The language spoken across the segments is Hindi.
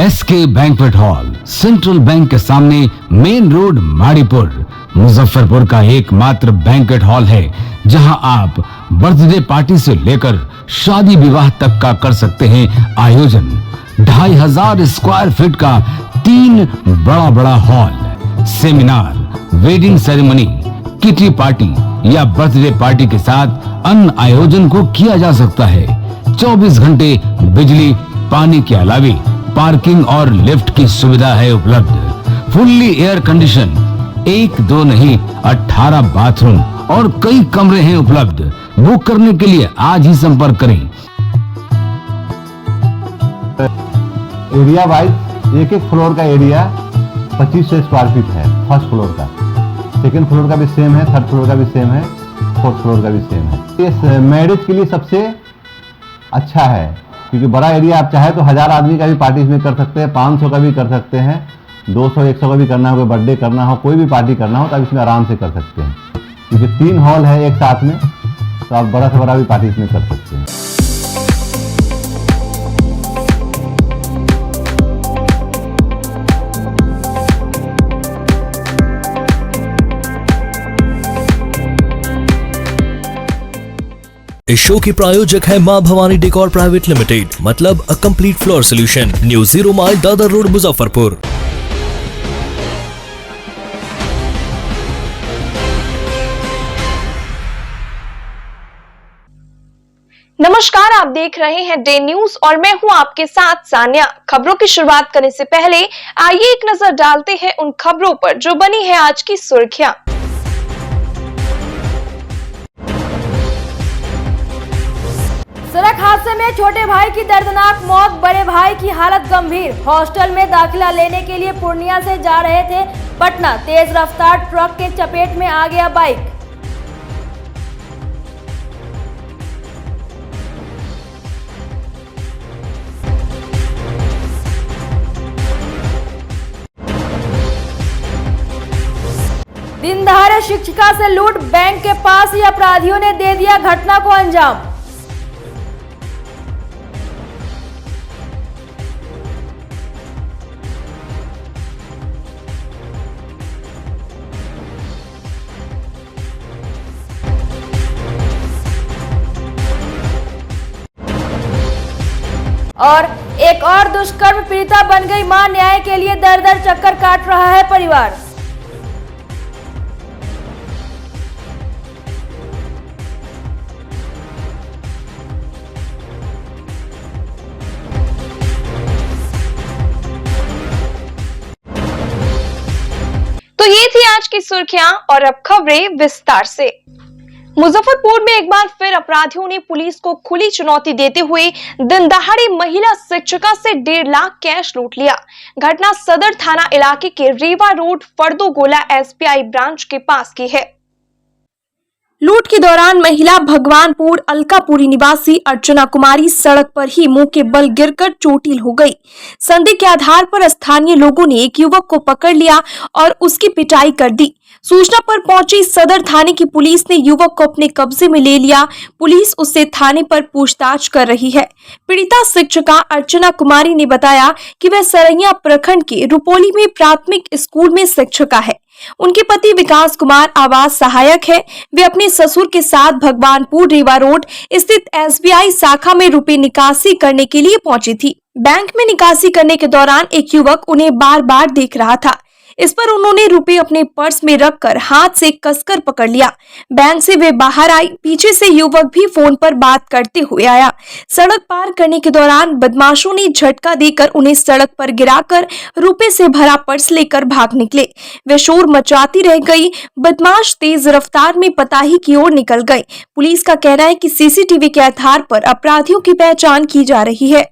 SK banquet hall, central bank के सामने, मेन रोड, माड़ीपुर, मुजफ्फरपुर का एकमात्र बैंक्वेट हॉल है जहां आप बर्थडे पार्टी से लेकर शादी विवाह तक का कर सकते हैं आयोजन। 2500 स्क्वायर फीट का 3 बड़ा hall, seminar, wedding ceremony, kitty party या बर्थडे पार्टी के साथ अन्य आयोजन को किया जा सकता है। 24 घंटे बिजली पानी के अलावे पार्किंग और लिफ्ट की सुविधा है उपलब्ध। फुल्ली एयर कंडीशन, 1 2 नहीं 18 बाथरूम और कई कमरे हैं उपलब्ध। बुक करने के लिए आज ही संपर्क करें। एरिया वाइज एक फ्लोर का एरिया 2500 स्क्वायर फीट है। फर्स्ट फ्लोर का, सेकंड फ्लोर का भी सेम है, थर्ड फ्लोर का भी सेम है, फोर्थ फ्लोर का भी सेम है। ये मैरिज के लिए सबसे अच्छा है क्योंकि बड़ा एरिया, आप चाहे तो 1000 आदमी का भी पार्टी इसमें कर सकते हैं, 500 का भी कर सकते हैं, 200 100 का भी करना हो, कोई बर्थडे करना हो, कोई भी पार्टी करना हो तो आप इसमें आराम से कर सकते हैं क्योंकि 3 हॉल है एक साथ में, तो आप बड़ा से बड़ा भी पार्टी इसमें कर सकते हैं। इस शो के प्रायोजक है मां भवानी डेकोर प्राइवेट लिमिटेड, मतलब a complete floor solution, new 0 mile Dadar road, Muzaffarpur. नमस्कार, आप देख रहे हैं डे न्यूज और मैं हूं आपके साथ सान्या। खबरों की शुरुआत करने से पहले आइए एक नजर डालते हैं उन खबरों पर जो बनी है आज की सुर्खियां। सड़क हादसे में छोटे भाई की दर्दनाक मौत, बड़े भाई की हालत गंभीर। हॉस्टल में दाखिला लेने के लिए पूर्णिया से जा रहे थे पटना, तेज रफ्तार ट्रक के चपेट में आ गया बाइक। दिन दहाड़े शिक्षिका से लूट, बैंक के पास ही अपराधियों ने दे दिया घटना को अंजाम। और एक और दुष्कर्म पीड़िता बन गई मां, न्याय के लिए दर दर चक्कर काट रहा है परिवार। तो ये थी आज की सुर्खियां और अब खबरें विस्तार से। मुजफ्फरपुर में एक बार फिर अपराधियों ने पुलिस को खुली चुनौती देते हुए दिन दहाड़े महिला शिक्षिका से 1.5 लाख कैश लूट लिया। घटना सदर थाना इलाके के रेवा रोड फर्दोगोला SBI ब्रांच के पास की है। लूट के दौरान महिला भगवानपुर अलकापुरी निवासी अर्चना कुमारी सड़क पर ही मुंह के बल गिरकर चोटिल हो गई। संदेह के आधार पर स्थानीय लोगों ने एक युवक को पकड़ लिया और उसकी पिटाई कर दी। सूचना पर पहुंची सदर थाने की पुलिस ने युवक को अपने कब्जे में ले लिया। पुलिस उससे थाने पर पूछताछ कर रही है। पीड़िता शिक्षिका अर्चना कुमारी ने बताया कि वह सरैया प्रखंड के रुपोली में प्राथमिक स्कूल में शिक्षिका है। उनके पति विकास कुमार आवास सहायक है। वे अपने ससुर के साथ भगवानपुर रेवा रोड स्थित SBI शाखा में रुपए निकासी करने के लिए पहुंची थी। बैंक में निकासी करने के दौरान एक युवक उन्हें बार बार देख रहा था। इस पर उन्होंने रुपए अपने पर्स में रखकर हाथ से कसकर पकड़ लिया। बैंक से वे बाहर आई, पीछे से युवक भी फोन पर बात करते हुए आया। सड़क पार करने के दौरान बदमाशों ने झटका देकर उन्हें सड़क पर गिराकर रुपए से भरा पर्स लेकर भाग निकले। वे शोर मचाती रह गई। बदमाश तेज रफ्तार में पताही की ओर निकल गए। पुलिस का कहना है कि CCTV के आधार पर अपराधियों की पहचान की जा रही है।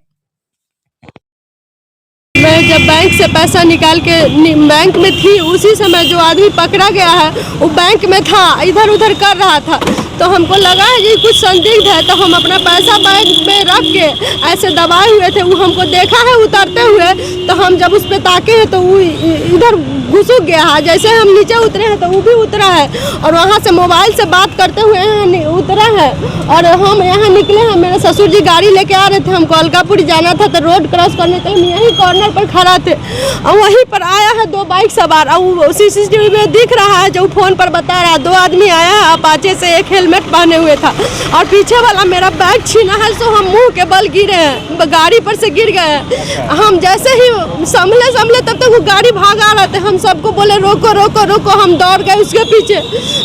मैं जब बैंक से पैसा निकाल के बैंक में थी, उसी समय जो आदमी पकड़ा गया है वो बैंक में था, इधर उधर कर रहा था, तो हमको लगा है कि कुछ संदिग्ध है, तो हम अपना पैसा बैंक में रख के ऐसे दबाए हुए थे। वो हमको देखा है उतरते हुए, तो हम जब उस पे ताके हैं तो वो इधर घुसुक गया है। जैसे हम नीचे उतरे हैं तो वो भी उतरा है और वहाँ से मोबाइल से बात करते हुए यहाँ उतरा है। और हम यहाँ निकले हैं, मेरे ससुर जी गाड़ी लेके आ रहे थे, हमको अलकापुरी जाना था तो रोड क्रॉस करने के लिए यहीं कॉर्नर पर खड़ा थे और वहीं पर आया है 2 बाइक सवार। और CCTV में दिख रहा है, जो फ़ोन पर बता रहा है 2 आदमी आया है अपाचे से, एक हेलमेट पहने हुए था और पीछे वाला मेरा बैग छीना है। सो हम मुँह के बल गिरे हैं, गाड़ी पर से गिर गए हैं। हम जैसे ही संभले तब तक वो गाड़ी भागा रहे थे। हम सबको बोले रोको रोको रोको, हम दौड़ गए उसके पीछे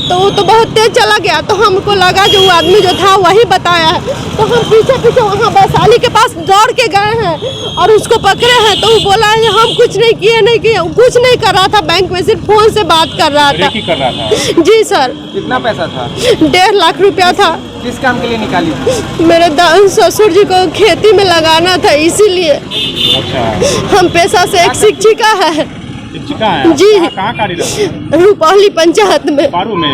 तो वो तो बहुत तेज चला गया। तो हमको लगा जो वो आदमी जो था वही बताया है, तो हम पीछे पीछे वहाँ वैशाली के पास दौड़ के गए हैं और उसको पकड़े हैं। तो वो बोला है हम कुछ नहीं किए, कुछ नहीं कर रहा था, बैंक में सिर्फ फोन से बात कर रहा था। कर रहा था? जी सर। कितना पैसा था? 1.5 लाख रुपया था। किस काम के लिए निकाली थी? मेरे ससुर जी को खेती में लगाना था, इसीलिए। अच्छा। हम पेशा से एक शिक्षिका है। शिक्षिका है? जी। कहाँ कार्यरत? रुपौली पंचायत में। पारू में?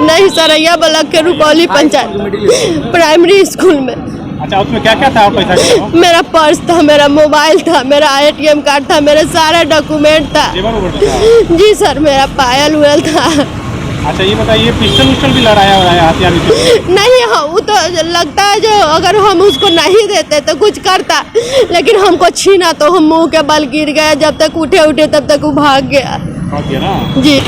नहीं, सरैया ब्लॉक के रुपौली पंचायत प्राइमरी स्कूल में। अच्छा, उसमें क्या क्या था पैसा का? मेरा पर्स था, मेरा मोबाइल था, मेरा ATM कार्ड था, मेरे सारा डॉक्यूमेंट था। जी सर, मेरा पायल उयल था। अच्छा, ये बताइए पिस्टल भी लड़ाया हथियार? नहीं, हाँ वो तो लगता है जो अगर हम उसको नहीं देते तो कुछ करता, लेकिन हमको छीना तो हम मुंह के बल गिर गए। जब तक उठे तब तक वो भाग गया ना? जी।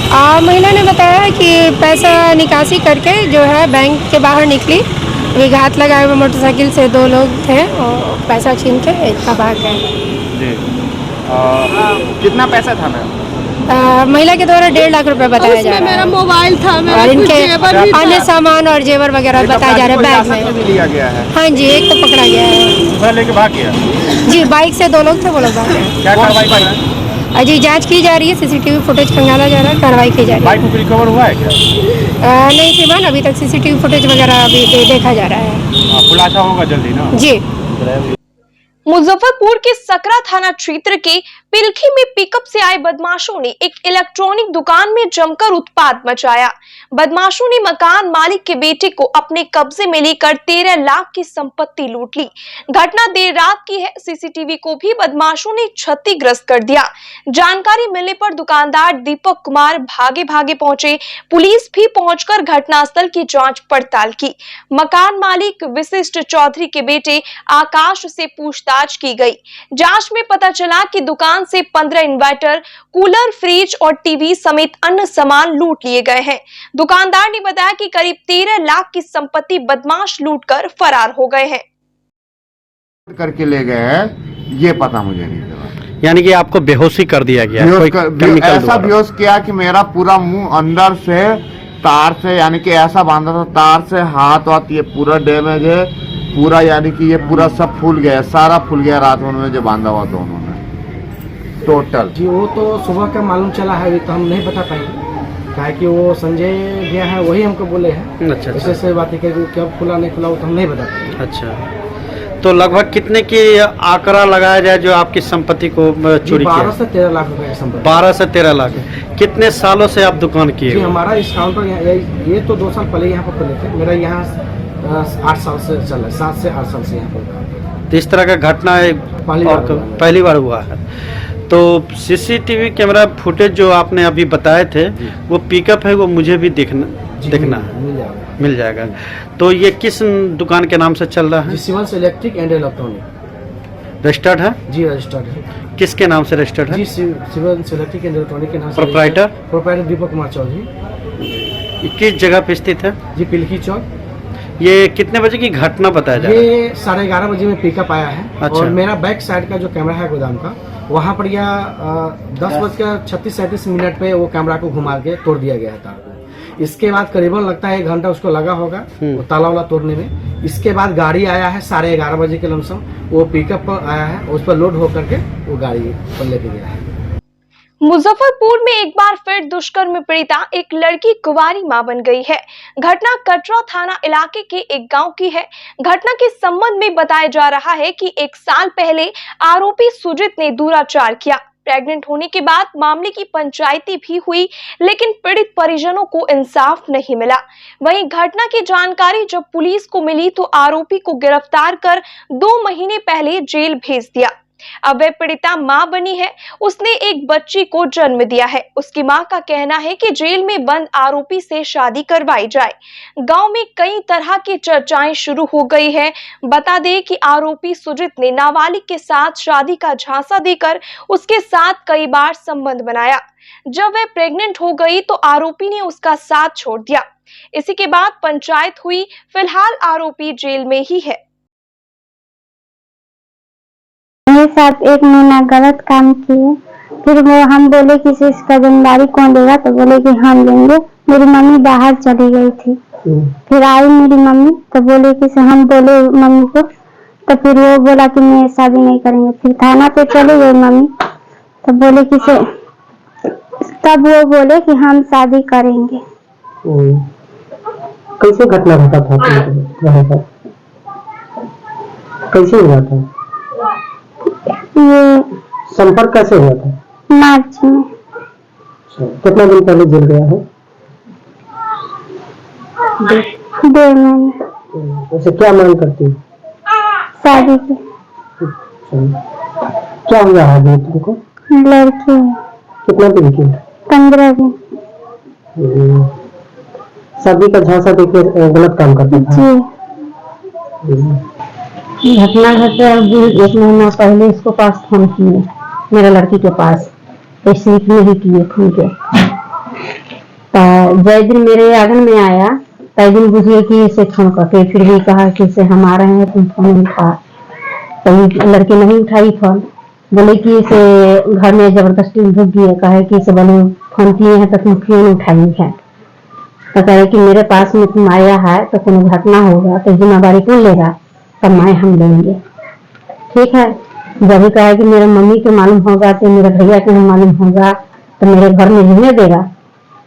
महिला ने बताया कि पैसा निकासी करके जो है बैंक के बाहर निकली, अभी घात लगाए हुए मोटरसाइकिल से 2 लोग थे और पैसा छीन के इतना भाग गए। जी। कितना पैसा था मैम? महिला के द्वारा 1.5 लाख रुपए बताया जा रहा है। मेरा मोबाइल था, मेरा और कुछ इनके जेवर भी था। अन्य सामान और जेवर वगैरह बताया जा रहा है बैग में। भी लिया गया है? हाँ जी, एक तो पकड़ा गया है। दूसरा लेके भाग गया? जी, बाइक से 2 लोग थे, वो लोग भाग गए। क्या कार्रवाई कर रहे हैं? जी, जांच की जा रही है, CCTV फुटेज खंगाला जा रहा है, कार्रवाई की जा रही है। बाइक रिकवर हुआ है क्या? नहीं श्रीमान, अभी तक CCTV फुटेज वगैरह अभी देखा जा रहा है। खुलासा होगा जल्दी ना? जी। मुजफ्फरपुर के सकरा थाना क्षेत्र के पिलखी में पिकअप से आए बदमाशों ने एक इलेक्ट्रॉनिक दुकान में जमकर उत्पात मचाया। बदमाशों ने मकान मालिक के बेटे को अपने कब्जे में लेकर 13 लाख की संपत्ति लूट ली। घटना देर रात की है। CCTV को भी बदमाशों ने क्षतिग्रस्त कर दिया। जानकारी मिलने पर दुकानदार दीपक कुमार भागे भागे पहुंचे। पुलिस भी पहुंचकर घटनास्थल की जांच पड़ताल की। मकान मालिक विशिष्ट चौधरी के बेटे आकाश से पूछताछ की गई। जांच में पता चला कि दुकान से 15 इन्वर्टर, कूलर, फ्रिज और टीवी समेत अन्य सामान लूट लिए गए हैं। दुकानदार ने बताया कि करीब 13 लाख की संपत्ति बदमाश लूटकर फरार हो गए हैं। करके ले गए हैं, ये पता मुझे नहीं चला। यानी कि आपको बेहोशी कर दिया गया? ऐसा बेहोश किया कि मेरा पूरा मुंह अंदर से तार से, यानी कि ऐसा बांधा था तार से, हाथ वाथ ये पूरा डैमेज है पूरा, यानी कि ये पूरा सब फूल गया, सारा फूल गया रात में उन्होंने जो बांधा हुआ था उन्होंने टोटल। जी, वो तो सुबह का मालूम चला है, अभी तो हम नहीं बता पाएंगे, क्या कि वो संजय गया है वही हमको बोले हैं। अच्छा। ऐसे बात है कि कब खुला नहीं खुला वो तो हम नहीं बता पाएंगे। अच्छा, तो लगभग कितने की आंकड़ा लगाया जाए जो आपकी संपत्ति को चोरी किया? 12 से 13 लाख रुपए की संपत्ति। 12 से 13 लाख। कितने सालों से आप दुकान किए? जी, हमारा इस काउंटर ये तो 2 साल पहले यहाँ पर खुले थे। मेरा यहाँ 8 साल से चल रहा है, 7 से 8 साल से यहाँ पर। तो इस तरह का घटना पहली बार हुआ है। तो CCTV कैमरा फुटेज जो आपने अभी बताए थे, वो पिकअप है, वो मुझे भी देखना है। मिल जाएगा। तो ये किस दुकान के नाम से चल रहा है? Shivansh electric and electronic. Registered है? जी, रजिस्टर्ड है। किसके नाम से रजिस्टर्ड है? जी, शिवंश इलेक्ट्रिक एंड इलेक्ट्रॉनिक के नाम से। प्रोप्राइटर दीपक कुमार चौधरी। किस जगह पे स्थित है? जी, पिलखी चौक। ये कितने बजे की घटना बताया जा रहा है? ये 11:30 बजे में पिकअप आया है। अच्छा। और मेरा बैक साइड का जो कैमरा है गोदाम का, वहाँ पर यह 10:36-37 पे वो कैमरा को घुमा के तोड़ दिया गया है तार को। इसके बाद करीबन लगता है 1 घंटा उसको लगा होगा वो ताला वाला तोड़ने में। इसके बाद गाड़ी आया है 11:30 बजे के लमसम, वो पिकअप पर आया है, उस पर लोड होकर के वो गाड़ी पर लेके गया है। मुजफ्फरपुर में एक बार फिर दुष्कर्म पीड़िता एक लड़की कुंवारी मां बन गई है। घटना कटरा थाना इलाके के एक गांव की है। घटना के संबंध में बताया जा रहा है कि 1 साल पहले आरोपी सुजित ने दुराचार किया। प्रेग्नेंट होने के बाद मामले की पंचायती भी हुई, लेकिन पीड़ित परिजनों को इंसाफ नहीं मिला। वहीं घटना की जानकारी जब पुलिस को मिली तो आरोपी को गिरफ्तार कर 2 महीने पहले जेल भेज दिया। अब वह पीड़िता मां बनी है। उसने एक बच्ची को जन्म दिया है। उसकी मां का कहना है कि जेल में बंद आरोपी से शादी करवाई जाए। गांव में कई तरह की चर्चाएं शुरू हो गई है। बता दें कि आरोपी सुजित ने नाबालिग के साथ शादी का झांसा देकर उसके साथ कई बार संबंध बनाया। जब वह प्रेग्नेंट हो गई तो आरोपी ने उसका साथ छोड़ दिया। इसी के बाद पंचायत हुई। फिलहाल आरोपी जेल में ही है। मेरे साथ 1 महीना गलत काम किए, फिर वो हम बोले कि इसका जिम्मेदारी कौन लेगा, तो बोले कि हम लेंगे। मेरी मम्मी बाहर चली गई थी, फिर आई मेरी मम्मी तो बोले कि हम बोले मम्मी को, तो फिर वो बोला कि मैं शादी नहीं करेंगे। फिर थाना पे चले गए मम्मी, तो बोले कि तब वो बोले कि हम शादी करेंगे। कैसे घटना घटा था वहाँ पर? कैसे हुआ था ये? संपर्क कैसे हुआ था? मार्च में। कितना दिन पहले जेल गया है? 2 महीने। वैसे क्या मांग करती है? शादी की। क्या हुआ है तुमको? लड़की है। कितना दिन की? 15 दिन। शादी का झांसा देके गलत काम करता था। घटना घटे 1 महीना पहले इसको पास फोन किए, मेरे लड़की के पास रिसीव नहीं किए फोन के। जय दिन मेरे आंगन में आया, तय दिन बुझिए कि इसे फोन करके फिर भी कहा कि इसे हम आ रहे हैं, तुम फोन उठा। तो लड़की नहीं उठाई फोन, बोले कि इसे घर में जबरदस्ती ढुक गई, कहे कि इसे बोले फोन किए हैं तो तुम क्यों नहीं उठाई है। तो कहे कि मेरे पास में तुम आया है तो कोनो घटना होगा तो जिम्मेदारी कौन लेगा, कमाए हम लेंगे। ठीक है, जब भी कहा कि मेरे मम्मी के मालूम होगा तो मेरे भैया के मालूम होगा तो मेरे घर में रहने देगा,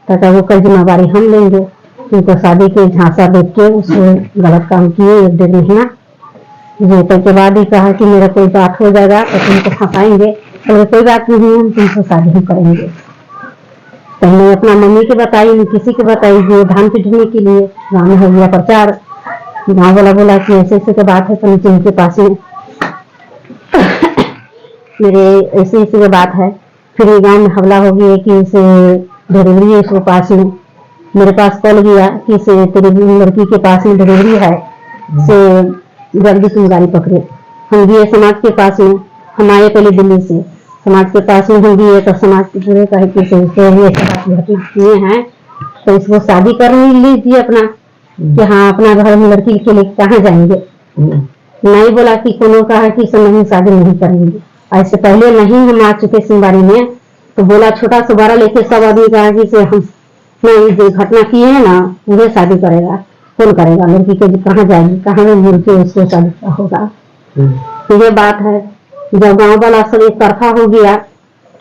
तो वो कल जिम्मेदारी हम लेंगे। उनको शादी के झांसा देख के उसको गलत काम किए 1-1.5 महीना। तो के बाद ही कहा कि मेरा कोई बात हो जाएगा तो तुमको फंसाएंगे, तो कोई बात नहीं, हम तुमको शादी ही करेंगे। तो मैंने अपना मम्मी के बताई, नहीं किसी के बताई, वो धान पीटने के लिए गाँव में हो गया प्रचार। गाँव वाला बोला कि ऐसे ऐसे के बात है, तो नीचे उनके पास में मेरे ऐसे ऐसे के बात है। फिर गाँव में हमला हो गया कि इसे डिलीवरी है, इसको पास में मेरे पास कॉल गया कि इसे तेरी लड़की के पास में डिलीवरी है, से जल्दी तुम गाड़ी पकड़े। हम गए समाज के पास में, हम आए पहले दिल्ली से, समाज के पास में हम गए तो समाज के पूरे कहे कि ये हैं तो इसको शादी कर लीजिए अपना, कि हाँ अपना घर में लड़की के लिए कहाँ जाएंगे। नहीं बोला कि कोनो कहा कि इसे नहीं शादी नहीं करेंगे। ऐसे पहले नहीं हम आ चुके सिंहबाड़ी में, तो बोला छोटा सा बारा लेके सब आदमी कहा कि से हम नहीं जो घटना की है ना उन्हें शादी करेगा, कौन करेगा, लड़की के कहाँ जाएगी, कहाँ में मुड़ के उसको शादी होगा। तो ये बात है। जब गाँव वाला सब एक तरफा हो गया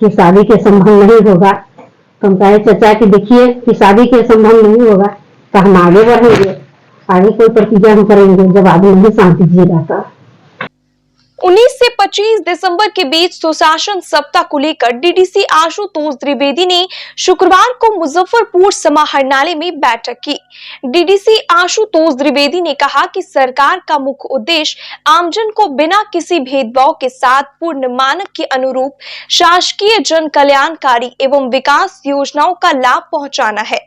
कि शादी के संबंध नहीं होगा, तो हम कहे चाचा कि देखिए कि शादी के संबंध नहीं होगा तो हम आगे बढ़ेंगे, आगे कोई प्रक्रिया हम करेंगे जब आदमी नहीं शांति जिएगा। तो 19 से 25 दिसंबर के बीच सुशासन सप्ताह को लेकर डीडीसी आशुतोष द्विवेदी ने शुक्रवार को मुजफ्फरपुर समाहरणालय में बैठक की। डीडीसी आशुतोष द्विवेदी ने कहा कि सरकार का मुख्य उद्देश्य आमजन को बिना किसी भेदभाव के साथ पूर्ण मानक के अनुरूप शासकीय जन कल्याणकारी एवं विकास योजनाओं का लाभ पहुंचाना है।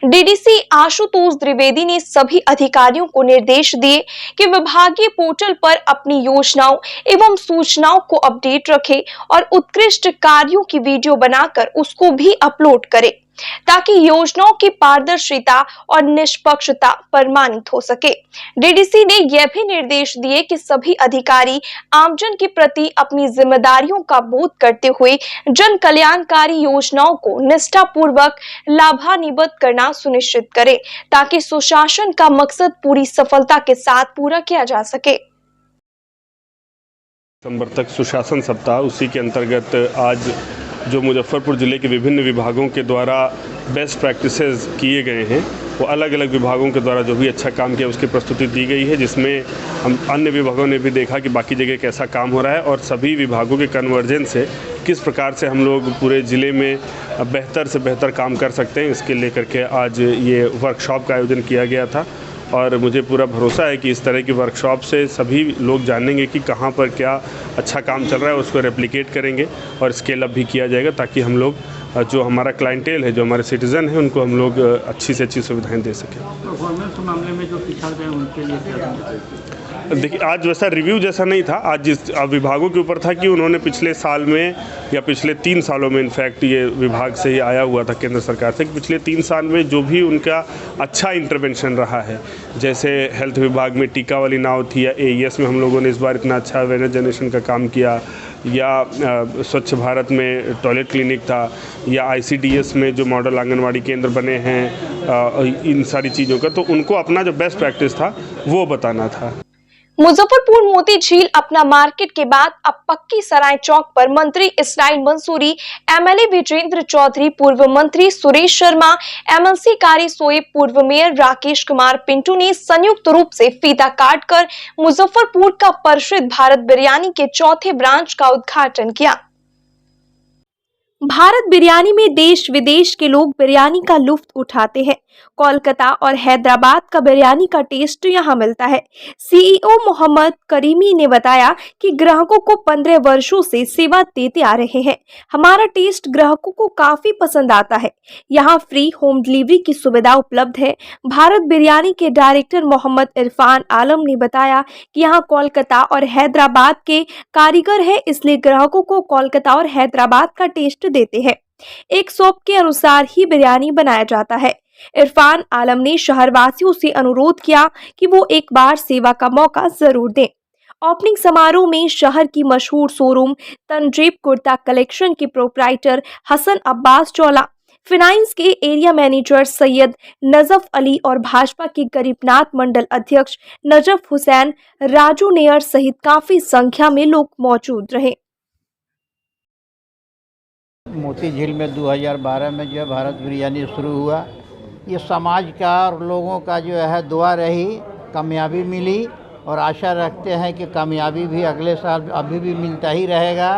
डीडीसी आशुतोष द्विवेदी ने सभी अधिकारियों को निर्देश दिए कि विभागीय पोर्टल पर अपनी योजनाओं एवं सूचनाओं को अपडेट रखें और उत्कृष्ट कार्यों की वीडियो बनाकर उसको भी अपलोड करें, ताकि योजनाओं की पारदर्शिता और निष्पक्षता प्रमाणित हो सके। डीडीसी ने यह भी निर्देश दिए कि सभी अधिकारी आमजन के प्रति अपनी जिम्मेदारियों का बोध करते हुए जन कल्याणकारी योजनाओं को निष्ठापूर्वक लाभान्वित करना सुनिश्चित करें, ताकि सुशासन का मकसद पूरी सफलता के साथ पूरा किया जा सके। दिसंबर तक सुशासन सप्ताह, उसी के अंतर्गत आज जो मुजफ्फरपुर ज़िले के विभिन्न विभागों के द्वारा बेस्ट प्रैक्टिसेस किए गए हैं, वो अलग अलग विभागों के द्वारा जो भी अच्छा काम किया उसकी प्रस्तुति दी गई है, जिसमें हम अन्य विभागों ने भी देखा कि बाकी जगह कैसा काम हो रहा है और सभी विभागों के कन्वर्जेंस से किस प्रकार से हम लोग पूरे ज़िले में बेहतर से बेहतर काम कर सकते हैं, इसके लेकर के आज ये वर्कशॉप का आयोजन किया गया था। और मुझे पूरा भरोसा है कि इस तरह की वर्कशॉप से सभी लोग जानेंगे कि कहाँ पर क्या अच्छा काम चल रहा है, उसको रेप्लिकेट करेंगे और स्केल अप भी किया जाएगा, ताकि हम लोग जो हमारा क्लाइंटेल है, जो हमारे सिटीज़न हैं, उनको हम लोग अच्छी से अच्छी सुविधाएं दे सकें। परफॉर्मेंस मामले में जो पिछड़ गए उनके लिए क्या? देखिए, आज वैसा रिव्यू जैसा नहीं था, आज जिस विभागों के ऊपर था कि उन्होंने पिछले साल में या पिछले 3 सालों में, इनफैक्ट ये विभाग से ही आया हुआ था केंद्र सरकार से, कि पिछले 3 साल में जो भी उनका अच्छा इंटरवेंशन रहा है, जैसे हेल्थ विभाग में टीका वाली नाव थी, या AES में हम लोगों ने इस बार इतना अच्छा अवेयरनेस जनरेशन का काम किया, या स्वच्छ भारत में टॉयलेट क्लिनिक था, या ICDS में जो मॉडल आंगनवाड़ी केंद्र बने हैं, इन सारी चीज़ों का, तो उनको अपना जो बेस्ट प्रैक्टिस था वो बताना था। मुजफ्फरपुर मोती झील अपना मार्केट के बाद अब पक्की सराय चौक पर मंत्री इस्माइल मंसूरी, MLA विजेंद्र चौधरी, पूर्व मंत्री सुरेश शर्मा, MLC कारी सोएब, पूर्व मेयर राकेश कुमार पिंटू ने संयुक्त रूप से फीता काटकर मुजफ्फरपुर का प्रसिद्ध भारत बिरयानी के चौथे ब्रांच का उद्घाटन किया। भारत बिरयानी में देश विदेश के लोग बिरयानी का लुत्फ उठाते हैं। कोलकाता और हैदराबाद का बिरयानी का टेस्ट यहाँ मिलता है। CEO मोहम्मद करीमी ने बताया कि ग्राहकों को 15 वर्षों से सेवा देते आ रहे हैं। हमारा टेस्ट ग्राहकों को काफी पसंद आता है। यहाँ फ्री होम डिलीवरी की सुविधा उपलब्ध है। भारत बिरयानी के डायरेक्टर मोहम्मद इरफान आलम ने बताया कि यहाँ कोलकाता और हैदराबाद के कारीगर है, इसलिए ग्राहकों को कोलकाता और हैदराबाद का टेस्ट देते हैं। एक शॉप के अनुसार ही बिरयानी बनाया जाता है। इरफान आलम ने शहरवासियों से अनुरोध किया कि वो एक बार सेवा का मौका जरूर दें। ओपनिंग समारोह में शहर की मशहूर शोरूम तंजीब कुर्ता कलेक्शन के प्रोप्राइटर हसन अब्बास चौला, फाइनेंस के area manager Syed Najaf Ali और भाजपा के गरीबनाथ मंडल अध्यक्ष नजफ हुसैन, राजू नेयर सहित काफी संख्या में लोग मौजूद रहे। मोती झील में 2012 में जो भारत बिरयानी शुरू हुआ, ये समाज का और लोगों का जो है दुआ रही, कामयाबी मिली और आशा रखते हैं कि कामयाबी भी अगले साल अभी भी मिलता ही रहेगा।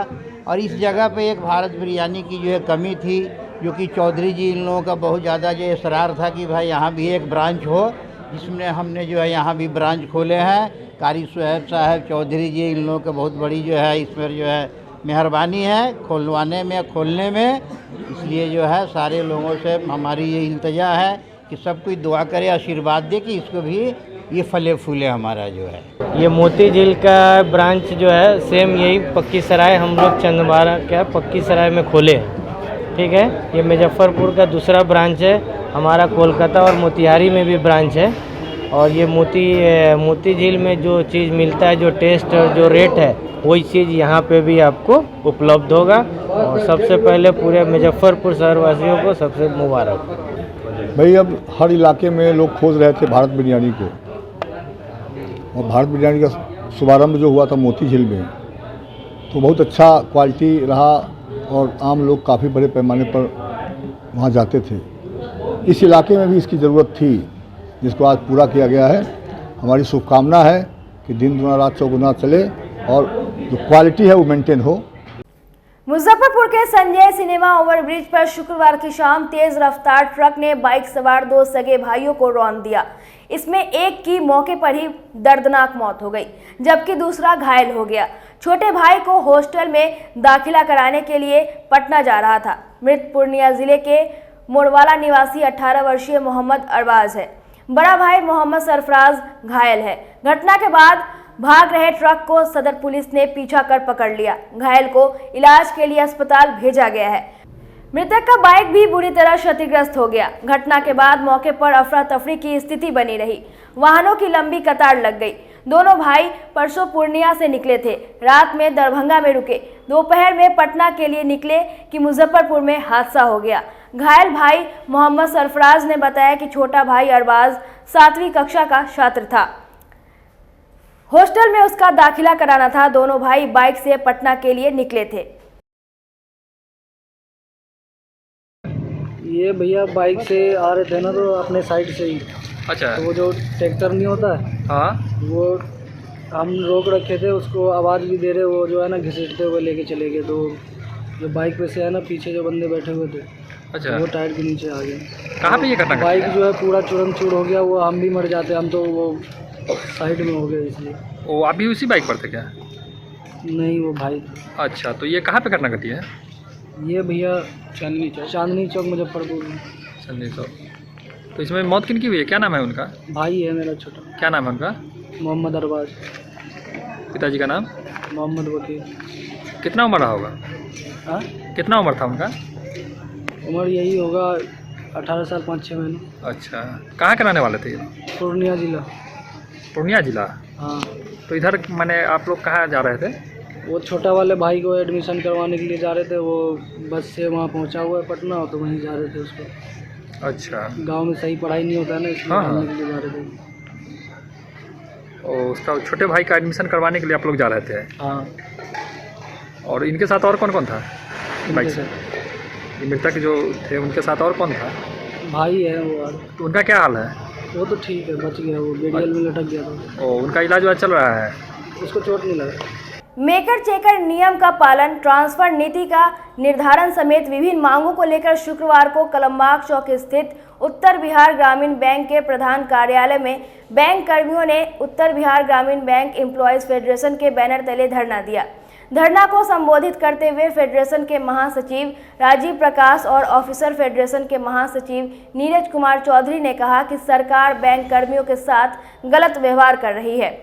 और इस जगह पे एक भारत बिरयानी की जो है कमी थी, जो कि चौधरी जी इन लोगों का बहुत ज़्यादा जो इसरार था कि भाई यहाँ भी एक ब्रांच हो, जिसमें हमने जो है यहाँ भी ब्रांच खोले हैं। कारी सोएब साहब, चौधरी जी, इन लोगों का बहुत बड़ी जो है इसमें जो है मेहरबानी है खोलने में। इसलिए जो है सारे लोगों से हमारी ये इल्तिजा है कि सब कोई दुआ करे, आशीर्वाद दे कि इसको भी ये फले फूले हमारा जो है। ये मोती झील का ब्रांच जो है सेम यही पक्की सराय हम लोग चंदवारा क्या पक्की सराय में खोले हैं, ठीक है। ये मुजफ्फरपुर का दूसरा ब्रांच है, हमारा कोलकाता और मोतिहारी में भी ब्रांच है। और ये मोती झील में जो चीज़ मिलता है, जो टेस्ट और जो रेट है, वही चीज़ यहाँ पे भी आपको उपलब्ध होगा। और सबसे पहले पूरे मुजफ्फरपुर शहरवासियों को सबसे मुबारक। भाई, अब हर इलाके में लोग खोज रहे थे भारत बिरयानी को, और भारत बिरयानी का शुभारंभ जो हुआ था मोती झील में, तो बहुत अच्छा क्वालिटी रहा और आम लोग काफ़ी बड़े पैमाने पर वहाँ जाते थे। इस इलाके में भी इसकी ज़रूरत थी, जिसको आज पूरा किया गया है। हमारी शुभकामना है कि दिन दुना रात चौगुना चले और जो क्वालिटी है वो मेंटेन हो। मुजफ्फरपुर के संजय सिनेमा ओवरब्रिज पर शुक्रवार की शाम तेज रफ्तार ट्रक ने बाइक सवार 2 सगे भाइयों को रौंद दिया। इसमें एक की मौके पर ही दर्दनाक मौत हो गई, जबकि दूसरा घायल हो गया। छोटे भाई को हॉस्टल में दाखिला कराने के लिए पटना जा रहा था। मृत पूर्णिया जिले के मोड़वाला निवासी 18 वर्षीय मोहम्मद अरबाज है। बड़ा भाई मोहम्मद सरफराज घायल है। घटना के बाद भाग रहे ट्रक को सदर पुलिस ने पीछा कर पकड़ लिया। घायल को इलाज के लिए अस्पताल भेजा गया है। मृतक का बाइक भी बुरी तरह क्षतिग्रस्त हो गया। घटना के बाद मौके पर अफरा तफरी की स्थिति बनी रही। वाहनों की लंबी कतार लग गई। दोनों भाई परसों पूर्णिया से निकले थे, रात में दरभंगा में रुके, दोपहर में पटना के लिए निकले कि मुजफ्फरपुर में हादसा हो गया। घायल भाई मोहम्मद सरफराज ने बताया कि छोटा भाई अरबाज 7वीं कक्षा का छात्र था। हॉस्टल में उसका दाखिला कराना था। दोनों भाई बाइक से पटना के लिए निकले थे। ये भैया बाइक से आ रहे थे ना, तो अपने साइड से ही। अच्छा। तो वो जो ट्रैक्टर नहीं होता है, हाँ, वो हम रोक रखे थे, उसको आवाज़ भी दे रहे, वो जो है ना घसीटते हुए लेके चले गए। तो जो बाइक पे से है ना, पीछे जो बंदे बैठे हुए थे, अच्छा। वो टायर के नीचे आ गया। कहाँ पे ये घटना घटी बाइक है? जो है पूरा चूरम चूर हो गया, वो हम भी मर जाते, हम तो वो साइड में हो गए इसलिए। वो आप भी उसी बाइक पर थे क्या? नहीं, वो भाई। अच्छा, तो ये कहाँ पे घटना घटी है? ये भैया चांदनी चौक मुजफ्फरपुर में। चांदनी चौक। तो इसमें मौत किनकी हुई है? क्या नाम है उनका? भाई है मेरा छोटा। क्या नाम है उनका? मोहम्मद अरबाज। पिताजी का नाम? मोहम्मद वकील। कितना उम्र रहा होगा? हाँ, कितना उम्र था उनका? उम्र यही होगा 18 साल 5-6 महीने। अच्छा, कहाँ के रहने वाले थे? पूर्णिया जिला। पूर्णिया जिला? हाँ। तो इधर मैंने आप लोग कहाँ जा रहे थे? वो छोटा वाले भाई को एडमिशन करवाने के लिए जा रहे थे, वो बस से वहाँ पहुँचा हुआ है पटना, तो वहीं जा रहे थे उसको। अच्छा। गांव में सही पढ़ाई नहीं होता है ना, इसलिए हाँ। पढ़ने के लिए जा रहे थे। और उसका छोटे भाई का एडमिशन करवाने के लिए आप लोग जा रहे थे? हाँ। और इनके साथ और कौन कौन था बाइक से? ये मृतक जो थे उनके साथ और कौन था? भाई है वो। तो उनका क्या हाल है? वो तो ठीक है, बच गया, वो बेडियल में लटक गया था। और उनका इलाज वाज चल रहा है? उसको चोट नहीं लगा। मेकर चेकर नियम का पालन, ट्रांसफर नीति का निर्धारण समेत विभिन्न मांगों को लेकर शुक्रवार को कलमबाग चौक स्थित उत्तर बिहार ग्रामीण बैंक के प्रधान कार्यालय में बैंक कर्मियों ने उत्तर बिहार ग्रामीण बैंक एम्प्लॉयज फेडरेशन के बैनर तले धरना दिया। धरना को संबोधित करते हुए फेडरेशन के महासचिव राजीव प्रकाश और ऑफिसर फेडरेशन के महासचिव नीरज कुमार चौधरी ने कहा कि सरकार बैंक कर्मियों के साथ गलत व्यवहार कर रही है।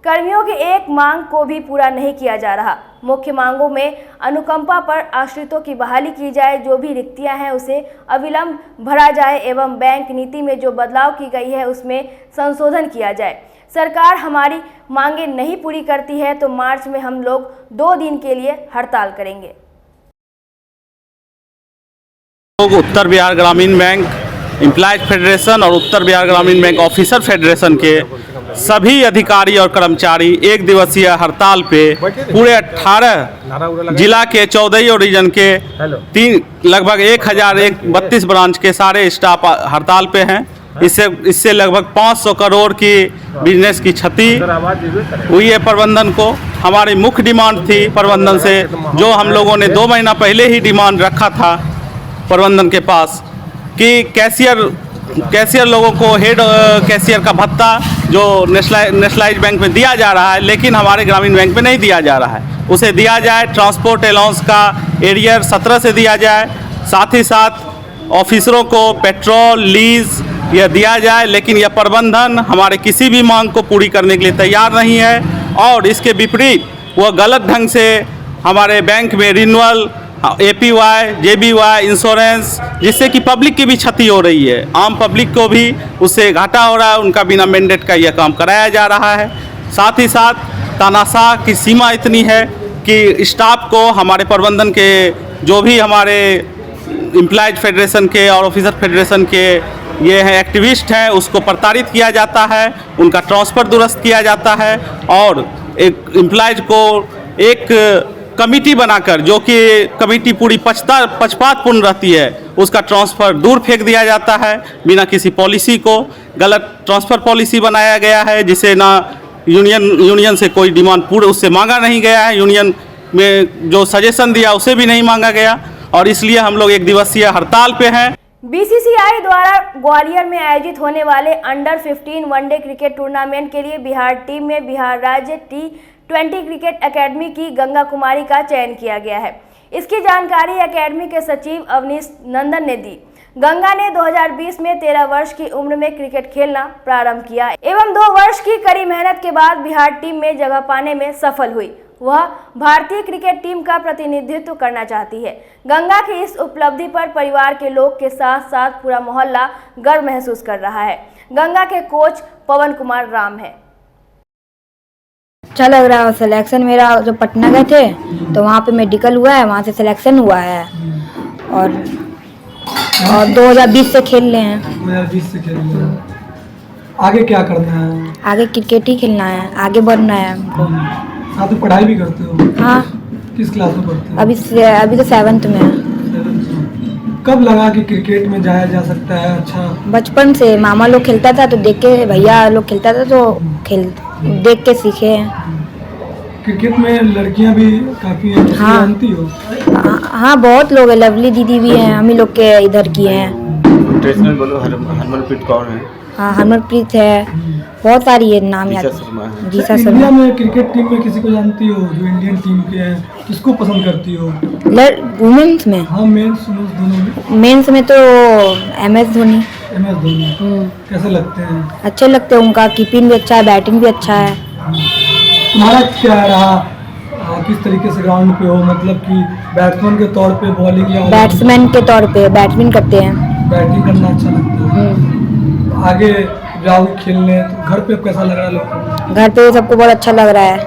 कर्मियों की एक मांग को भी पूरा नहीं किया जा रहा। मुख्य मांगों में अनुकंपा पर आश्रितों की बहाली की जाए, जो भी रिक्तियां हैं उसे अविलंब भरा जाए एवं बैंक नीति में जो बदलाव की गई है उसमें संशोधन किया जाए। सरकार हमारी मांगें नहीं पूरी करती है तो मार्च में हम लोग 2 दिन के लिए हड़ताल करेंगे। उत्तर बिहार ग्रामीण बैंक एम्प्लॉयज फेडरेशन और उत्तर बिहार ग्रामीण बैंक ऑफिसर फेडरेशन के सभी अधिकारी और कर्मचारी एक दिवसीय हड़ताल पे पूरे 18 जिला के 14 रीजन के लगभग 1032 ब्रांच के सारे स्टाफ हड़ताल पे हैं। इससे लगभग 500 करोड़ की बिजनेस की क्षति हुई है प्रबंधन को। हमारी मुख्य डिमांड थी प्रबंधन से, जो हम लोगों ने 2 महीना पहले ही डिमांड रखा था प्रबंधन के पास, कि कैशियर लोगों को हेड कैशियर का भत्ता जो नेशनलाइज बैंक में दिया जा रहा है, लेकिन हमारे ग्रामीण बैंक में नहीं दिया जा रहा है, उसे दिया जाए। ट्रांसपोर्ट अलाउंस का एरियर 17 से दिया जाए। साथ ही साथ ऑफिसरों को पेट्रोल लीज यह दिया जाए, लेकिन यह प्रबंधन हमारे किसी भी मांग को पूरी करने के लिए तैयार नहीं है। और इसके विपरीत वह गलत ढंग से हमारे बैंक में रिन्यूअल, APY, JBY, इंश्योरेंस, जिससे कि पब्लिक की भी क्षति हो रही है, आम पब्लिक को भी उससे घाटा हो रहा है, उनका बिना मैंडेट का यह काम कराया जा रहा है। साथ ही साथ तानाशाह की सीमा इतनी है कि स्टाफ को हमारे प्रबंधन के जो भी हमारे एम्प्लॉयज फेडरेशन के और ऑफिसर फेडरेशन के ये हैं एक्टिविस्ट हैं, उसको प्रताड़ित किया जाता है, उनका ट्रांसफ़र दुरुस्त किया जाता है और एक एम्प्लॉयज को एक कमेटी बनाकर, जो कि कमेटी पूरी पक्षपातपूर्ण रहती है, उसका ट्रांसफ़र दूर फेंक दिया जाता है बिना किसी पॉलिसी को। गलत ट्रांसफ़र पॉलिसी बनाया गया है, जिसे ना यूनियन से कोई डिमांड पूरे उससे मांगा नहीं गया है, यूनियन में जो सजेशन दिया उसे भी नहीं मांगा गया, और इसलिए हम लोग एक दिवसीय हड़ताल पे हैं। BCCI द्वारा ग्वालियर में आयोजित होने वाले अंडर 15 वनडे क्रिकेट टूर्नामेंट के लिए बिहार टीम में बिहार राज्य T20 क्रिकेट एकेडमी की गंगा कुमारी का चयन किया गया है। इसकी जानकारी एकेडमी के सचिव अवनीश नंदन ने दी। गंगा ने 2020 में 13 वर्ष की उम्र में क्रिकेट खेलना प्रारंभ किया एवं 2 वर्ष की कड़ी मेहनत के बाद बिहार टीम में जगह पाने में सफल हुई। वह भारतीय क्रिकेट टीम का प्रतिनिधित्व करना चाहती है। गंगा की इस उपलब्धि पर परिवार के लोग के साथ साथ पूरा मोहल्ला गर्व महसूस कर रहा है। गंगा के कोच पवन कुमार राम है। अच्छा लग रहा है। सिलेक्शन मेरा जो पटना गए थे तो वहाँ पे मेडिकल हुआ है, वहाँ से सिलेक्शन हुआ है और 2020 से खेल रहे हैं। 2020 से खेल रहे हैं। आगे क्या करना है? आगे क्रिकेट ही खेलना है, आगे बढ़ना है हमको। साथ में पढ़ाई भी करते हो? हाँ। किस क्लास में पढ़ते हो? अभी तो 7th में है। कब लगा कि क्रिकेट में जाया जा सकता है? अच्छा, बचपन से मामा लोग खेलता था तो देख के, भैया लोग खेलता था तो देख के सीखे हैं। क्रिकेट में लड़कियां भी काफी हैं, हाँ। जानती हो? हाँ बहुत लोग हैं, लवली दीदी भी हैं, हम ही लोग के इधर की हैं। ट्रेडिशनल बोलो हरमनप्रीत कौर है। हाँ हरमनप्रीत है, बहुत सारी है नाम याद। जीसा शर्मा। इंडिया में क्रिकेट टीम में किसी को जानती हो जो इंडियन टीम के हैं, किसको पसंद करती हो? वुमेन्स में? हाँ मेंस दोनों में। मेंस में तो MS धोनी। MS धोनी कैसे लगते हैं? अच्छे लगते हैं, उनका कीपिंग भी अच्छा है, बैटिंग भी अच्छा है। तुम्हारा क्या रहा, किस तरीके से ग्राउंड पे हो, मतलब कि बैट्समैन के तौर पे बॉलिंग या बैट्समैन के तौर पे बैटिंग करते हैं। बैटिंग करना अच्छा लगता है। आगे जाओ खेलने तो घर पे कैसा लग रहा है? लोग घर पे सबको बहुत अच्छा लग रहा है।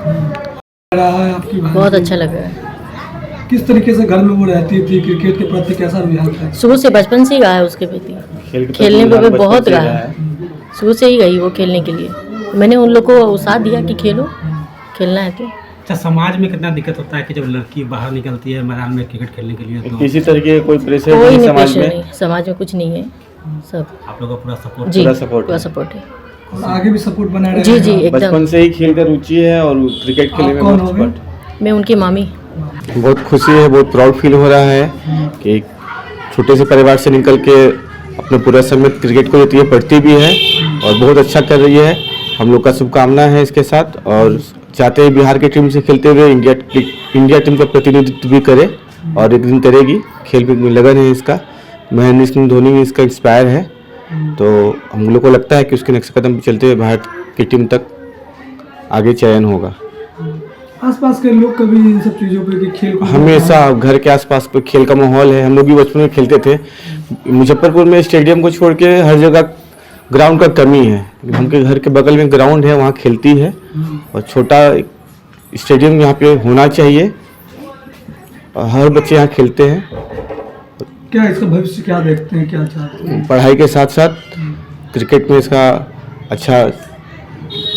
आपकी बहुत अच्छा लग रहा है। किस तरीके से घर में वो रहती थी, क्रिकेट के प्रति कैसा रुझान था? शुरू से बचपन से ही रहा है उसके प्रति, खेलने पे बहुत रहा है, शुरू से ही गई वो खेलने के लिए। मैंने उन लोग को उत्साह दिया कि खेलो, खेलना है तो। अच्छा, समाज में कितना दिक्कत होता है कि जब लड़की बाहर निकलती है मैदान में क्रिकेट खेलने के लिए, तो किसी तरीके कोई प्रेशर कोई नहीं समाज में? समाज में कुछ नहीं है, सब आप लोगों का पूरा सपोर्ट? जी पूरा सपोर्ट है। और आगे भी सपोर्ट बना रहे? जी जी एकदम। बचपन से ही खेल का रुचि है और क्रिकेट खेलने में बहुत एक्सपर्ट। मैं उनकी मामी। बहुत खुशी है, बहुत प्राउड फील हो रहा है कि एक छोटे से परिवार से निकल के अपने पूरा समय क्रिकेट को देती है, पढ़ती भी है और बहुत अच्छा कर रही है। हम लोग का शुभकामना है इसके साथ और चाहते हैं बिहार की टीम से खेलते हुए इंडिया टीम का प्रतिनिधित्व भी करे और एक दिन करेगी। खेल में लगन है इसका। महेंद्र सिंह धोनी भी इसका इंस्पायर है, तो हम लोग को लगता है कि उसके नेक्स्ट कदम पर चलते हुए भारत की टीम तक आगे चयन होगा। आसपास के लोग कभी इन सब चीज़ों पे खेल हमेशा घर के आसपास पे खेल का माहौल है। हम लोग भी बचपन में खेलते थे। मुजफ्फरपुर में स्टेडियम को छोड़ के हर जगह ग्राउंड का कमी है। उनके घर के बगल में ग्राउंड है, वहाँ खेलती है और छोटा स्टेडियम यहाँ पे होना चाहिए और हर बच्चे यहाँ खेलते हैं। क्या इसका भविष्य क्या देखते हैं, क्या चाहते हैं? पढ़ाई के साथ साथ क्रिकेट में इसका अच्छा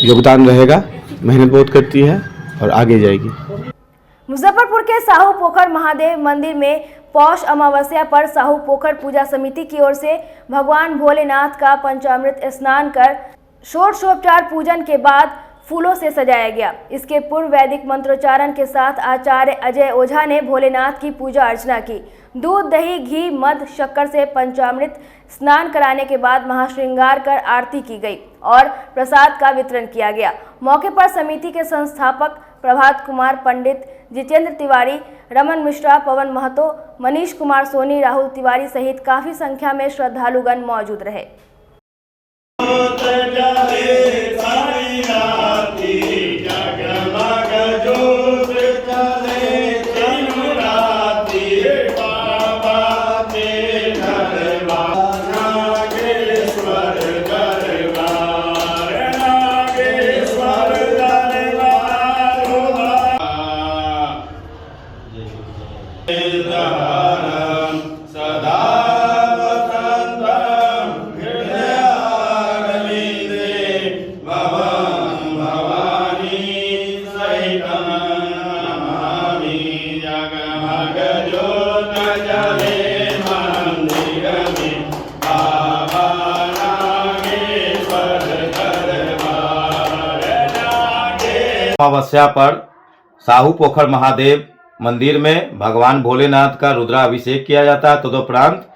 योगदान रहेगा। मेहनत बहुत करती है और आगे जाएगी। मुजफ्फरपुर के साहू पोखर महादेव मंदिर में पौष अमावस्या पर साहू पोखर पूजा समिति की ओर से भगवान भोलेनाथ का पंचामृत स्नान कर षोडशोपचार पूजन के बाद फूलों से सजाया गया। इसके पूर्व वैदिक मंत्रोच्चारण के साथ आचार्य अजय ओझा ने भोलेनाथ की पूजा अर्चना की। दूध, दही, घी, मध, शक्कर से पंचामृत स्नान कराने के बाद महाश्रृंगार कर आरती की गई और प्रसाद का वितरण किया गया। मौके पर समिति के संस्थापक प्रभात कुमार, पंडित जितेंद्र तिवारी, रमन मिश्रा, पवन महतो, मनीष कुमार सोनी, राहुल तिवारी सहित काफी संख्या में श्रद्धालुगण मौजूद रहे। अमावस्या पर साहू पोखर महादेव मंदिर में भगवान भोलेनाथ का रुद्राभिषेक किया जाता है, तदुपरांत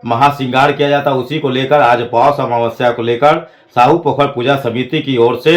महाश्रृंगार किया जाता है। उसी को लेकर आज पौष अमावस्या को लेकर साहू पोखर पूजा समिति की ओर से